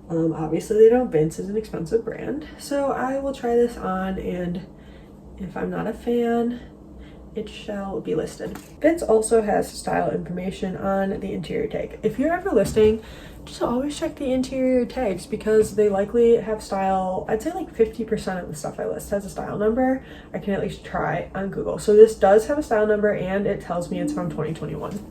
Obviously they don't. Vince is an expensive brand, so I will try this on, and if I'm not a fan, it shall be listed. Vince also has style information on the interior tag. If you're ever listing, just always check the interior tags because they likely have style. I'd say like 50% of the stuff I list has a style number. I can at least try on Google. So this does have a style number and it tells me it's from 2021.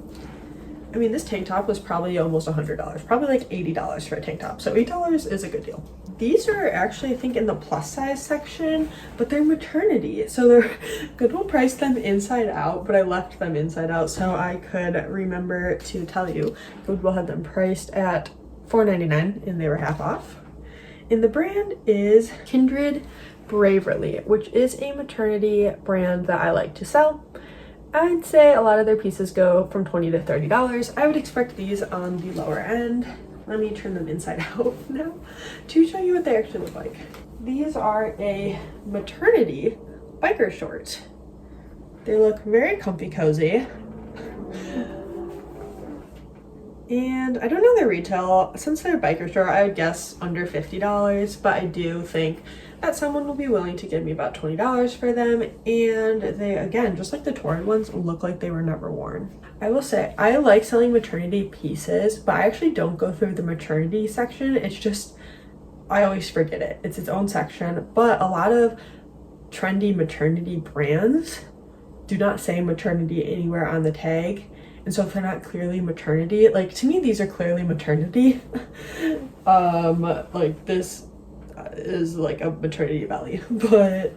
I mean, this tank top was probably almost $100, probably like $80 for a tank top. So $8 is a good deal. These are actually, I think, in the plus size section, but they're maternity. So they're Goodwill priced them inside out, but I left them inside out so I could remember to tell you. Goodwill had them priced at $4.99 and they were half off. And the brand is Kindred Braverly, which is a maternity brand that I like to sell. I'd say a lot of their pieces go from $20 to $30. I would expect these on the lower end. Let me turn them inside out now to show you what they actually look like. These are a maternity biker shorts. They look very comfy cozy. And I don't know their retail. Since they're a biker short, I would guess under $50, but I do think that someone will be willing to give me about $20 for them. And they, again, just like the torn ones, look like they were never worn. I will say, I like selling maternity pieces, but I actually don't go through the maternity section. It's just, I always forget it. It's its own section, but a lot of trendy maternity brands do not say maternity anywhere on the tag. And so if they're not clearly maternity, like to me, these are clearly maternity. Like this is like a maternity belly, but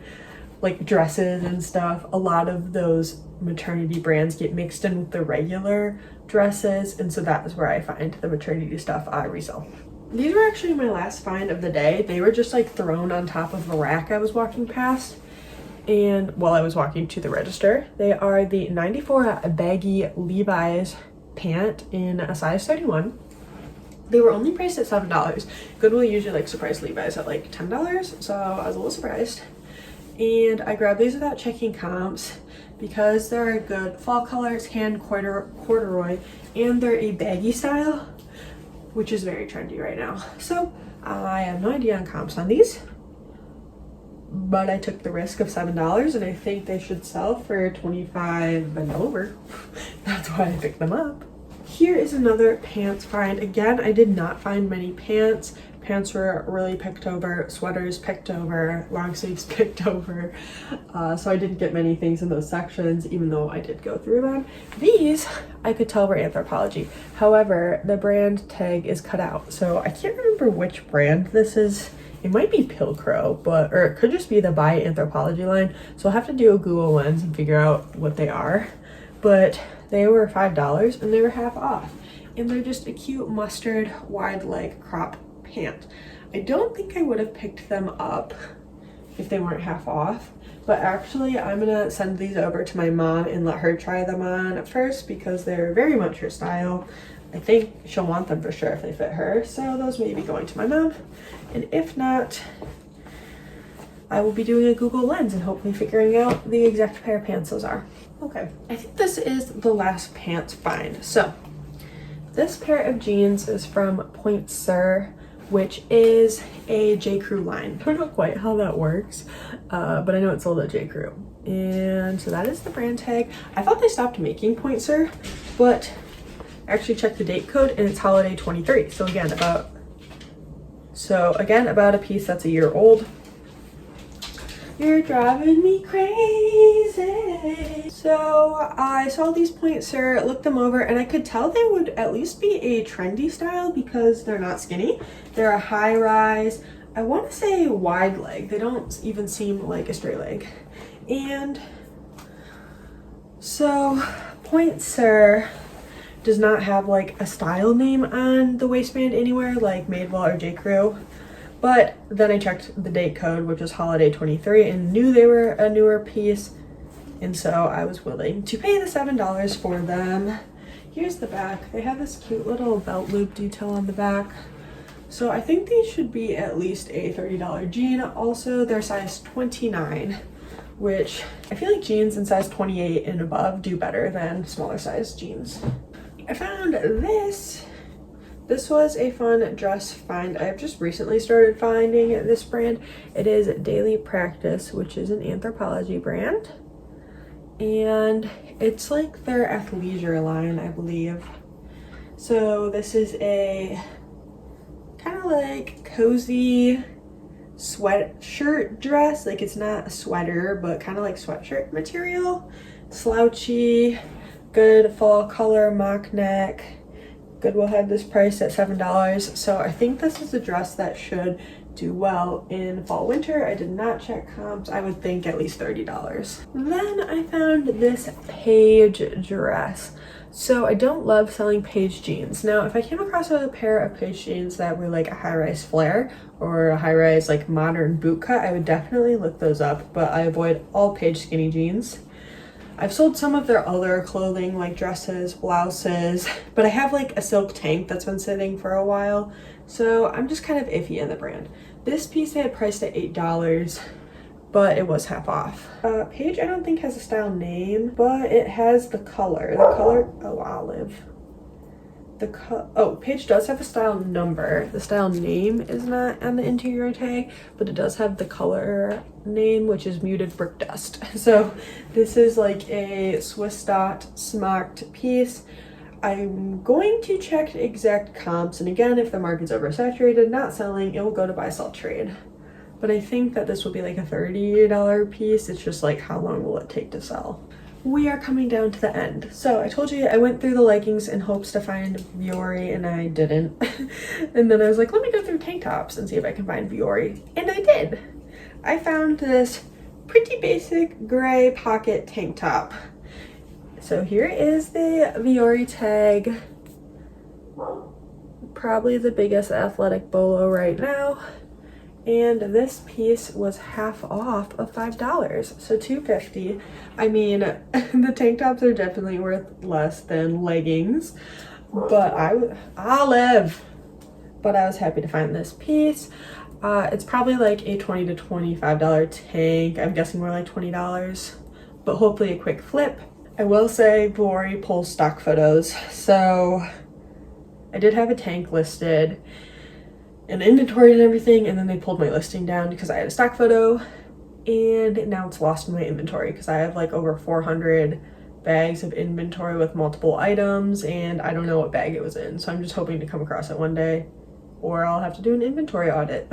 like dresses and stuff, a lot of those maternity brands get mixed in with the regular dresses, and so that is where I find the maternity stuff I resell. These were actually my last find of the day. They were just like thrown on top of a rack I was walking past, and while I was walking to the register. They are the 94 baggy Levi's pant in a size 31. They were only priced at $7. Goodwill usually likes to price Levi's at like $10, so I was a little surprised. And I grabbed these without checking comps because they're a good fall color. It's hand corduroy, and they're a baggy style, which is very trendy right now. So I have no idea on comps on these, but I took the risk of $7, and I think they should sell for $25 and over. That's why I picked them up. Here is another pants find. Again, I did not find many pants. Pants were really picked over, sweaters picked over, long sleeves picked over. So I didn't get many things in those sections, even though I did go through them. These I could tell were Anthropology. However, the brand tag is cut out. So I can't remember which brand this is. It might be Pilcrow, or it could just be the By Anthropology line. So I'll have to do a Google lens and figure out what they are. But they were $5 and they were half off. And they're just a cute mustard wide leg crop pant. I don't think I would have picked them up if they weren't half off, but actually I'm gonna send these over to my mom and let her try them on first because they're very much her style. I think she'll want them for sure if they fit her, so those may be going to my mom, and if not, I will be doing a Google lens and hopefully figuring out the exact pair of pants those are. Okay, I think this is the last pants find. So this pair of jeans is from Point Sur, which is a J. Crew line. I don't know quite how that works, but I know it's sold at J. Crew. And so that is the brand tag. I thought they stopped making Point Sur, but I actually checked the date code and it's holiday 23. So again, about a piece that's a year old. You're driving me crazy. So I saw these Point Sur, looked them over, and I could tell they would at least be a trendy style because they're not skinny. They're a high rise. I want to say wide leg. They don't even seem like a straight leg. And so Point Sur does not have like a style name on the waistband anywhere like Madewell or J. Crew. But then I checked the date code, which was holiday 23, and knew they were a newer piece. And so I was willing to pay the $7 for them. Here's the back. They have this cute little belt loop detail on the back. So I think these should be at least a $30 jean. Also, they're size 29, which I feel like jeans in size 28 and above do better than smaller size jeans. I found this. This was a fun dress find. I've just recently started finding this brand. It is Daily Practice, which is an Anthropology brand. And it's like their athleisure line, I believe. So this is a kind of like cozy sweatshirt dress. Like it's not a sweater, but kind of like sweatshirt material. Slouchy, good fall color, mock neck. Goodwill had this priced at $7, so I think this is a dress that should do well in fall winter. I did not check comps. I would think at least $30. Then I found this Paige dress. So I don't love selling Paige jeans. Now if I came across a pair of Paige jeans that were like a high-rise flare or a high-rise like modern boot cut, I would definitely look those up, but I avoid all Paige skinny jeans. I've sold some of their other clothing like dresses, blouses, but I have like a silk tank that's been sitting for a while, so I'm just kind of iffy in the brand. This piece they had priced at $8, but it was half off. Paige I don't think has a style name, but it has the color. The color, oh, olive. Paige does have a style number. The style name is not on the interior tag, but it does have the color name, which is Muted Brick Dust. So this is like a Swiss dot smocked piece. I'm going to check exact comps, and again, if the market's oversaturated, not selling, it will go to buy, sell, trade. But I think that this will be like a $30 piece. It's just like, how long will it take to sell? We are coming down to the end. So I told you I went through the leggings in hopes to find Vuori, and I didn't. And then I was like, let me go through tank tops and see if I can find Vuori. And I did. I found this pretty basic gray pocket tank top. So here is the Vuori tag. Probably the biggest athletic bolo right now. And this piece was half off of $5, so $2.50. I mean, the tank tops are definitely worth less than leggings, but olive. But I was happy to find this piece. It's probably like a $20 to $25 tank. I'm guessing more like $20, but hopefully a quick flip. I will say Vuori pulls stock photos, so I did have a tank listed and inventory and everything, and then they pulled my listing down because I had a stock photo, and now it's lost in my inventory because I have like over 400 bags of inventory with multiple items, and I don't know what bag it was in, so I'm just hoping to come across it one day, or I'll have to do an inventory audit.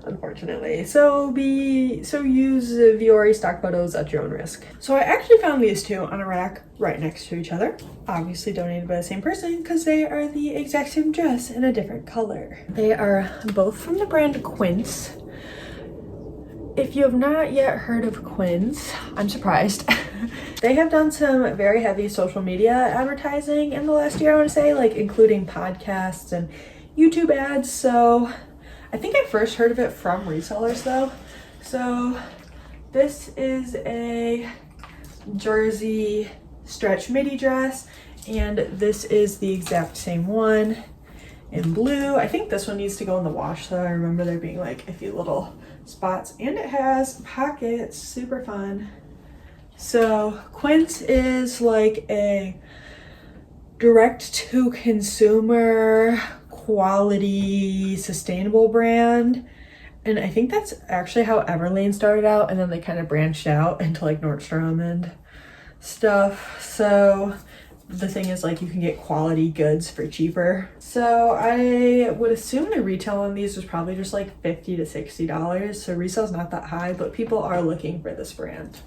Unfortunately. So use Vuori stock photos at your own risk. So I actually found these two on a rack right next to each other. Obviously donated by the same person because they are the exact same dress in a different color. They are both from the brand Quince. If you have not yet heard of Quince, I'm surprised. They have done some very heavy social media advertising in the last year, I want to say, like including podcasts and YouTube ads. So I think I first heard of it from resellers though. So this is a jersey stretch midi dress, and this is the exact same one in blue. I think this one needs to go in the wash though. I remember there being like a few little spots, and it has pockets, super fun. So Quince is like a direct to consumer quality sustainable brand, and I think that's actually how Everlane started out, and then they kind of branched out into like Nordstrom and stuff. So the thing is, like, you can get quality goods for cheaper. So I would assume the retail on these was probably just like $50 to $60, so resale's not that high, but people are looking for this brand.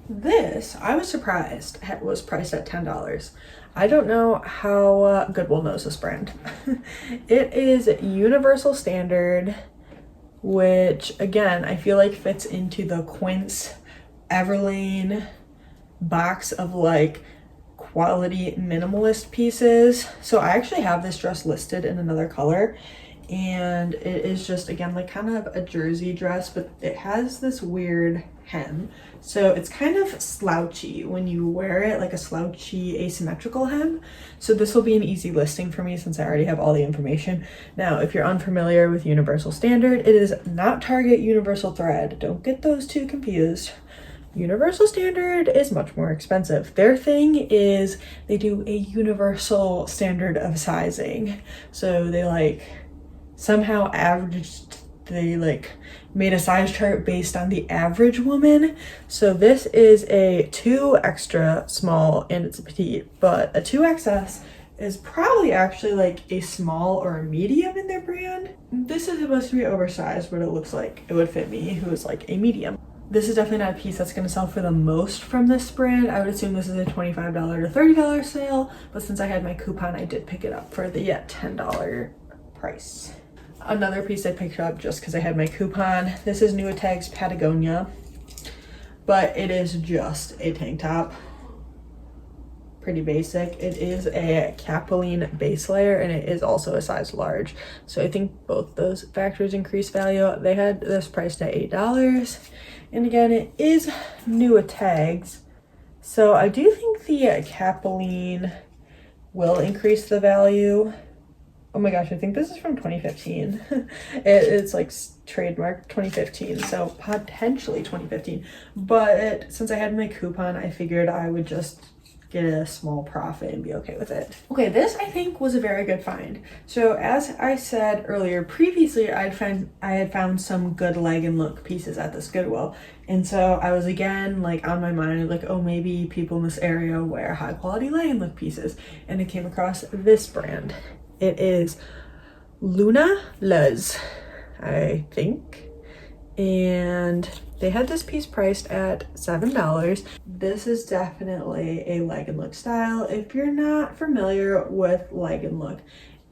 This, I was surprised, was priced at $10. I don't know how Goodwill knows this brand. It is Universal Standard, which again, I feel like fits into the Quince Everlane box of like quality minimalist pieces. So I actually have this dress listed in another color, and it is just, again, like kind of a jersey dress, but it has this weird hem. So it's kind of slouchy when you wear it, like a slouchy asymmetrical hem. So this will be an easy listing for me since I already have all the information. Now, if you're unfamiliar with Universal Standard, it is not Target Universal Thread. Don't get those two confused. Universal Standard is much more expensive. Their thing is they do a universal standard of sizing. So they like somehow made a size chart based on the average woman. So this is a 2 extra small and it's a petite, but a 2XS is probably actually like a small or a medium in their brand. This is supposed to be oversized, but it looks like it would fit me, who is like a medium. This is definitely not a piece that's going to sell for the most from this brand. I would assume this is a $25 to $30 sale, but since I had my coupon, I did pick it up for the $10 price. Another piece I picked up just because I had my coupon. This is Nuitag's Patagonia, but it is just a tank top. Pretty basic. It is a capilene base layer and it is also a size large. So I think both those factors increase value. They had this priced at $8. And again, it is Nuitag's. So I do think the capilene will increase the value. Oh my gosh, I think this is from 2015. It's like trademark 2015, so potentially 2015. But since I had my coupon, I figured I would just get a small profit and be okay with it. Okay, this I think was a very good find. So as I said earlier, previously I had found some good leg and look pieces at this Goodwill. And so I was again like on my mind, like, oh, maybe people in this area wear high quality leg and look pieces. And I came across this brand. It is Luna Luz, I think. And they had this piece priced at $7. This is definitely a leg and look style. If you're not familiar with leg and look,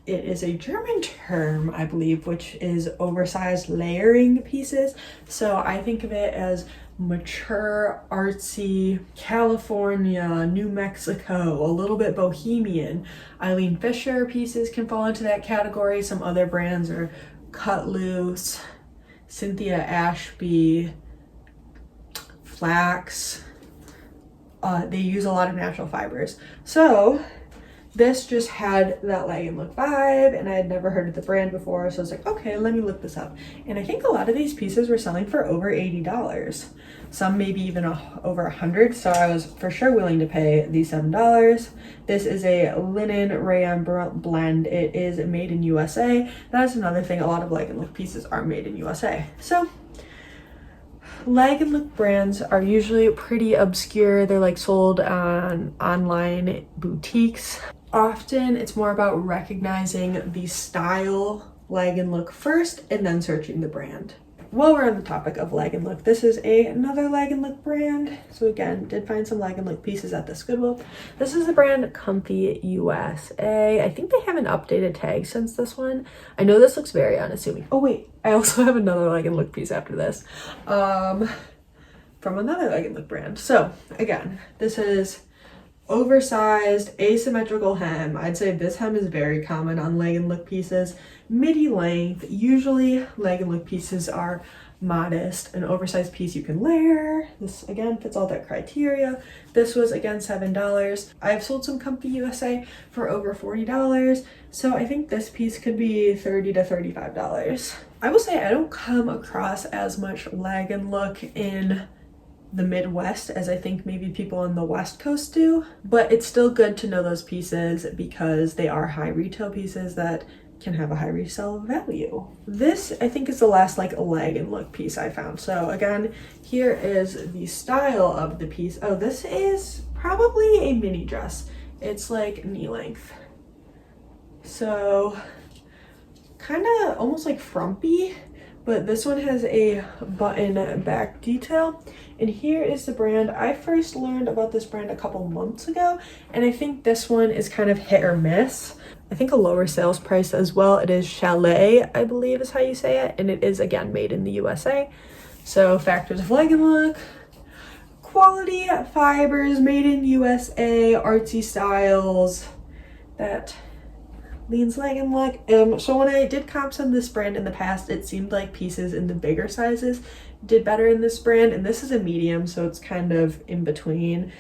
it is a German term, I believe, which is oversized layering pieces. So I think of it as mature, artsy, California, New Mexico, a little bit bohemian. Eileen Fisher pieces can fall into that category. Some other brands are Cut Loose, Cynthia Ashby, Flax. They use a lot of natural fibers. So this just had that leg and look vibe, and I had never heard of the brand before, so I was like, okay, let me look this up. And I think a lot of these pieces were selling for over $80. Some maybe even over $100, so I was for sure willing to pay the $7. This is a linen rayon blend. It is made in USA. That's another thing, a lot of leg and look pieces are made in USA. So leg and look brands are usually pretty obscure. They're like sold on online boutiques. Often it's more about recognizing the style leg and look first and then searching the brand. While we're on the topic of leg and look, this is another leg and look brand. So again, did find some leg and look pieces at this Goodwill. This is the brand Comfy USA. I think they have an updated tag since this one. I know this looks very unassuming. Oh wait, I also have another leg and look piece after this. From another leg and look brand. So again, this is oversized asymmetrical hem. I'd say this hem is very common on leg and look pieces. Midi length. Usually leg and look pieces are modest. An oversized piece you can layer. This again fits all that criteria. This was again $7. I've sold some Comfy USA for over $40. So I think this piece could be $30 to $35. I will say I don't come across as much leg and look in the Midwest as I think maybe people on the West Coast do, but it's still good to know those pieces because they are high retail pieces that can have a high resale value. This I think is the last like leg and look piece I found. So again, here is the style of the piece. Oh, this is probably a mini dress. It's like knee length. So kind of almost like frumpy, but this one has a button back detail. And here is the brand. I first learned about this brand a couple months ago, and I think this one is kind of hit or miss. I think a lower sales price as well. It is Chalet, I believe is how you say it, and it is again made in the USA. So factors of leg and look, quality fibers, made in USA, artsy styles, that leans legging look. So when I did comps on this brand in the past, it seemed like pieces in the bigger sizes did better in this brand, and this is a medium, so it's kind of in between.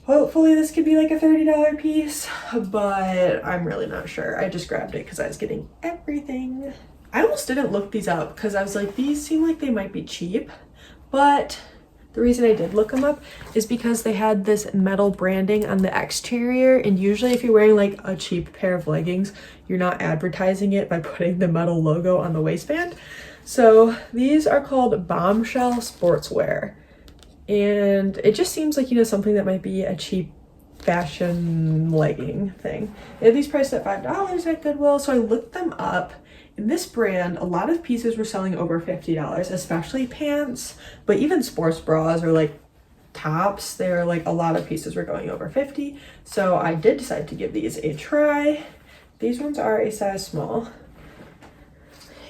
Hopefully this could be like a $30 piece, but I'm really not sure. I just grabbed it because I was getting everything. I almost didn't look these up because I was like, these seem like they might be cheap, but the reason I did look them up is because they had this metal branding on the exterior, and usually if you're wearing like a cheap pair of leggings, you're not advertising it by putting the metal logo on the waistband. So these are called Bombshell Sportswear, and it just seems like, you know, something that might be a cheap fashion legging thing. They had these priced at $5 at Goodwill, so I looked them up. In this brand, a lot of pieces were selling over $50, especially pants, but even sports bras or like tops, there like a lot of pieces were going over 50. So I did decide to give these a try. These ones are a size small.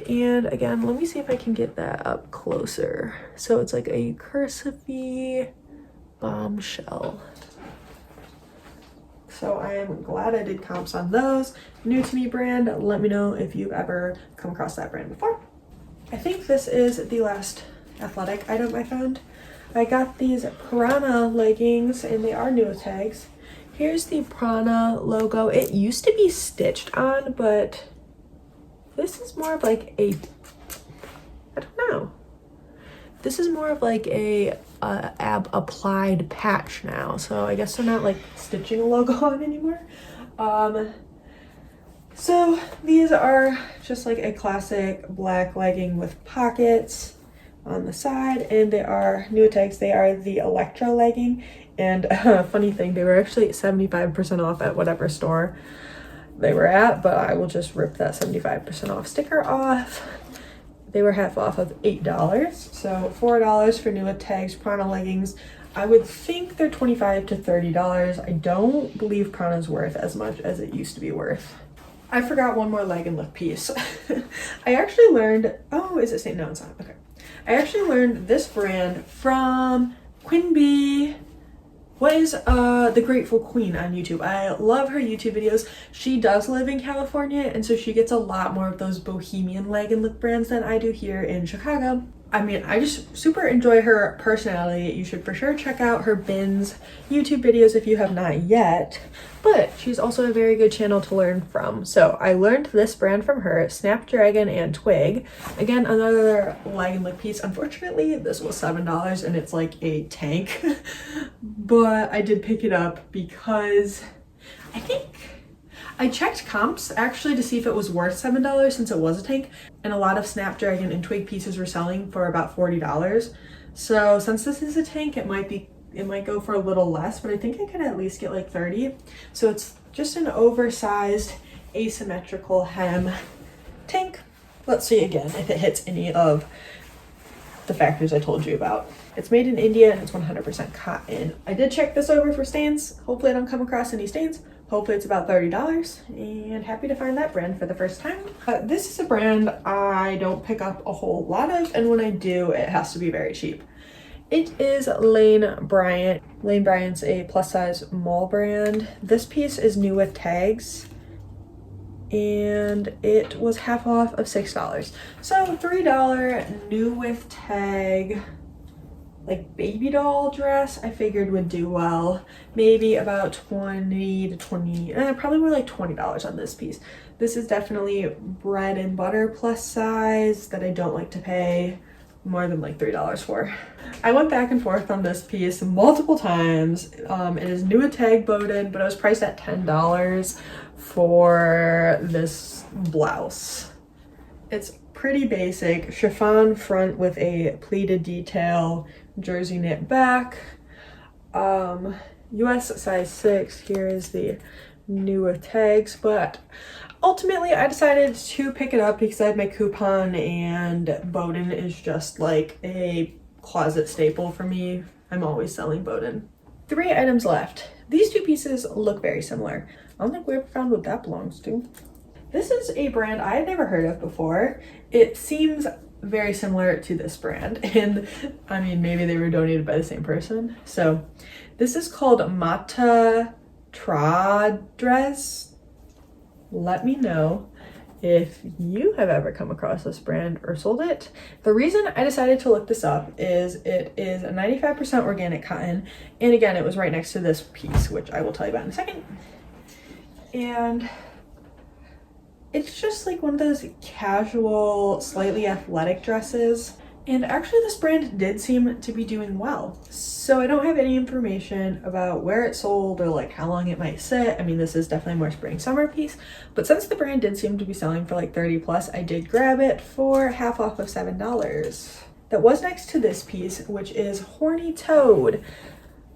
And again, let me see if I can get that up closer. So it's like a cursive-y bombshell. So I am glad I did comps on those. New to me brand. Let me know if you've ever come across that brand before. I think this is the last athletic item I found. I got these Prana leggings, and they are new tags. Here's the Prana logo. It used to be stitched on, but this is more of like a, I don't know. This is more of like a applied patch now, so I guess they're not like stitching a logo on anymore. So these are just like a classic black legging with pockets on the side, and they are new tags. They are the Electra legging, and funny thing, they were actually 75% off at whatever store they were at, but I will just rip that 75% off sticker off. They were half off of $8, so $4 for new tags Prana leggings. I would think they're $25 to $30. I don't believe Prana's worth as much as it used to be worth. I forgot one more leg and look piece. I actually learned, oh, is it St. No, it's not, okay. I actually learned this brand from Quinby. What is the Grateful Queen on YouTube? I love her YouTube videos. She does live in California, and so she gets a lot more of those bohemian leg and look brands than I do here in Chicago. I mean, I just super enjoy her personality. You should for sure check out her bins YouTube videos if you have not yet. But she's also a very good channel to learn from. So I learned this brand from her, Snapdragon and Twig. Again, another leg and look piece. Unfortunately, this was $7 and it's like a tank. But I did pick it up because I think I checked comps actually to see if it was worth $7 since it was a tank, and a lot of Snapdragon and Twig pieces were selling for about $40. So since this is a tank, it might go for a little less, but I think I could at least get like 30. So it's just an oversized asymmetrical hem tank. Let's see again if it hits any of the factors I told you about. It's made in India and it's 100% cotton. I did check this over for stains. Hopefully I don't come across any stains. Hopefully it's about $30, and happy to find that brand for the first time. This is a brand I don't pick up a whole lot of, and when I do, it has to be very cheap. It is Lane Bryant. Lane Bryant's a plus size mall brand. This piece is new with tags, and it was half off of $6. So $3 new with tag, like baby doll dress, I figured would do well. Maybe about 20 to 20, probably more like $20 on this piece. This is definitely bread and butter plus size that I don't like to pay more than like $3 for. I went back and forth on this piece multiple times. It is new with tag Bowden, but it was priced at $10 for this blouse. It's pretty basic, chiffon front with a pleated detail, jersey knit back, US size 6. Here is the newer tags, but ultimately I decided to pick it up because I had my coupon, and Bowden is just like a closet staple for me. I'm always selling Bowden. 3 items left. These 2 pieces look very similar. I don't think we ever found what that belongs to. This is a brand I had never heard of before. It seems very similar to this brand, and I mean, maybe they were donated by the same person. So this is called Maternity. Let me know if you have ever come across this brand or sold it. The reason I decided to look this up is it is a 95% organic cotton, and again, it was right next to this piece, which I will tell you about in a second. And it's just like one of those casual, slightly athletic dresses. And actually this brand did seem to be doing well. So I don't have any information about where it sold or like how long it might sit. I mean, this is definitely more spring summer piece, but since the brand did seem to be selling for like 30 plus, I did grab it for half off of $7. That was next to this piece, which is Horny Toad.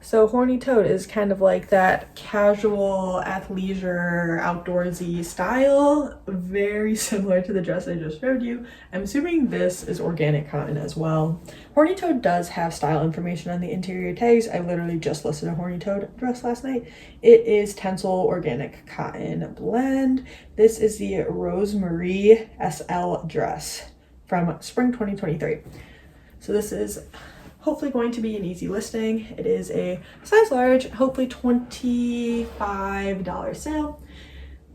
So Horny Toad is kind of like that casual athleisure outdoorsy style, very similar to the dress I just showed you. I'm assuming this is organic cotton as well. Horny Toad does have style information on the interior tags. I literally just listed a Horny Toad dress last night. It is Tencel organic cotton blend. This is the Rosemary SL dress from spring 2023. So this is hopefully going to be an easy listing. It is a size large, hopefully $25 sale.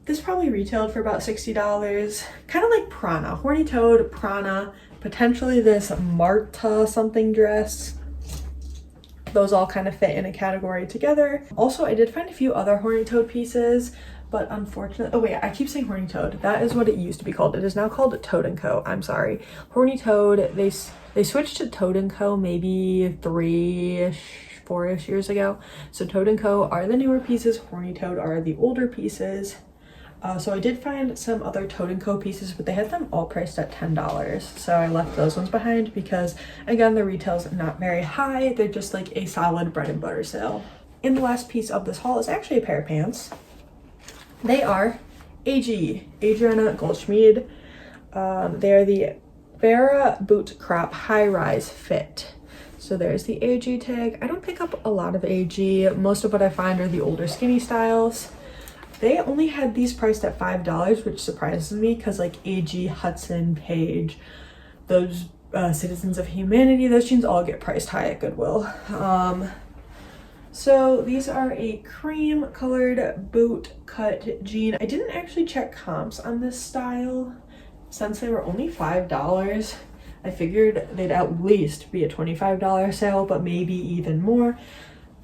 This probably retailed for about $60, kind of like Prana, Horny Toad, Prana, potentially this Marta something dress. Those all kind of fit in a category together. Also, I did find a few other Horny Toad pieces, but unfortunately, oh wait, I keep saying Horny Toad. That is what it used to be called. It is now called Toad & Co. I'm sorry. Horny Toad, they switched to Toad & Co. maybe 4-ish years ago. So Toad & Co. are the newer pieces. Horny Toad are the older pieces. So I did find some other Toad & Co. pieces, but they had them all priced at $10. So I left those ones behind because, again, the retail's not very high. They're just like a solid bread and butter sale. And the last piece of this haul is actually a pair of pants. They are Adriana Goldschmied. They are the Vera Boot Crop High Rise Fit. So there's the AG tag. I don't pick up a lot of AG. Most of what I find are the older skinny styles. They only had these priced at $5, which surprises me because like AG, Hudson, Page, those Citizens of Humanity, those jeans all get priced high at Goodwill. So these are a cream colored boot cut jean. I didn't actually check comps on this style since they were only $5. I figured they'd at least be a $25 sale, but maybe even more.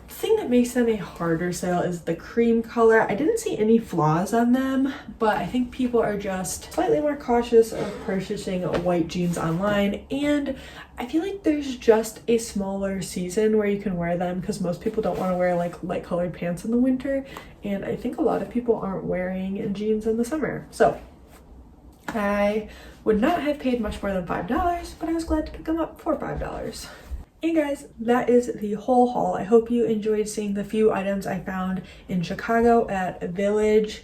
The thing that makes them a harder sale is the cream color. I didn't see any flaws on them, but I think people are just slightly more cautious of purchasing white jeans online, and I feel like there's just a smaller season where you can wear them because most people don't want to wear like light colored pants in the winter, and I think a lot of people aren't wearing jeans in the summer. So I would not have paid much more than $5, but I was glad to pick them up for $5. And guys, that is the whole haul. I hope you enjoyed seeing the few items I found in Chicago at Village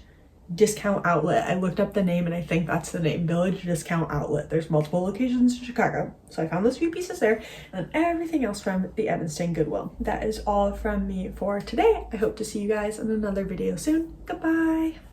Discount Outlet. I looked up the name and I think that's the name, Village Discount Outlet. There's multiple locations in Chicago. So I found those few pieces there and everything else from the Evanston Goodwill. That is all from me for today. I hope to see you guys in another video soon. Goodbye.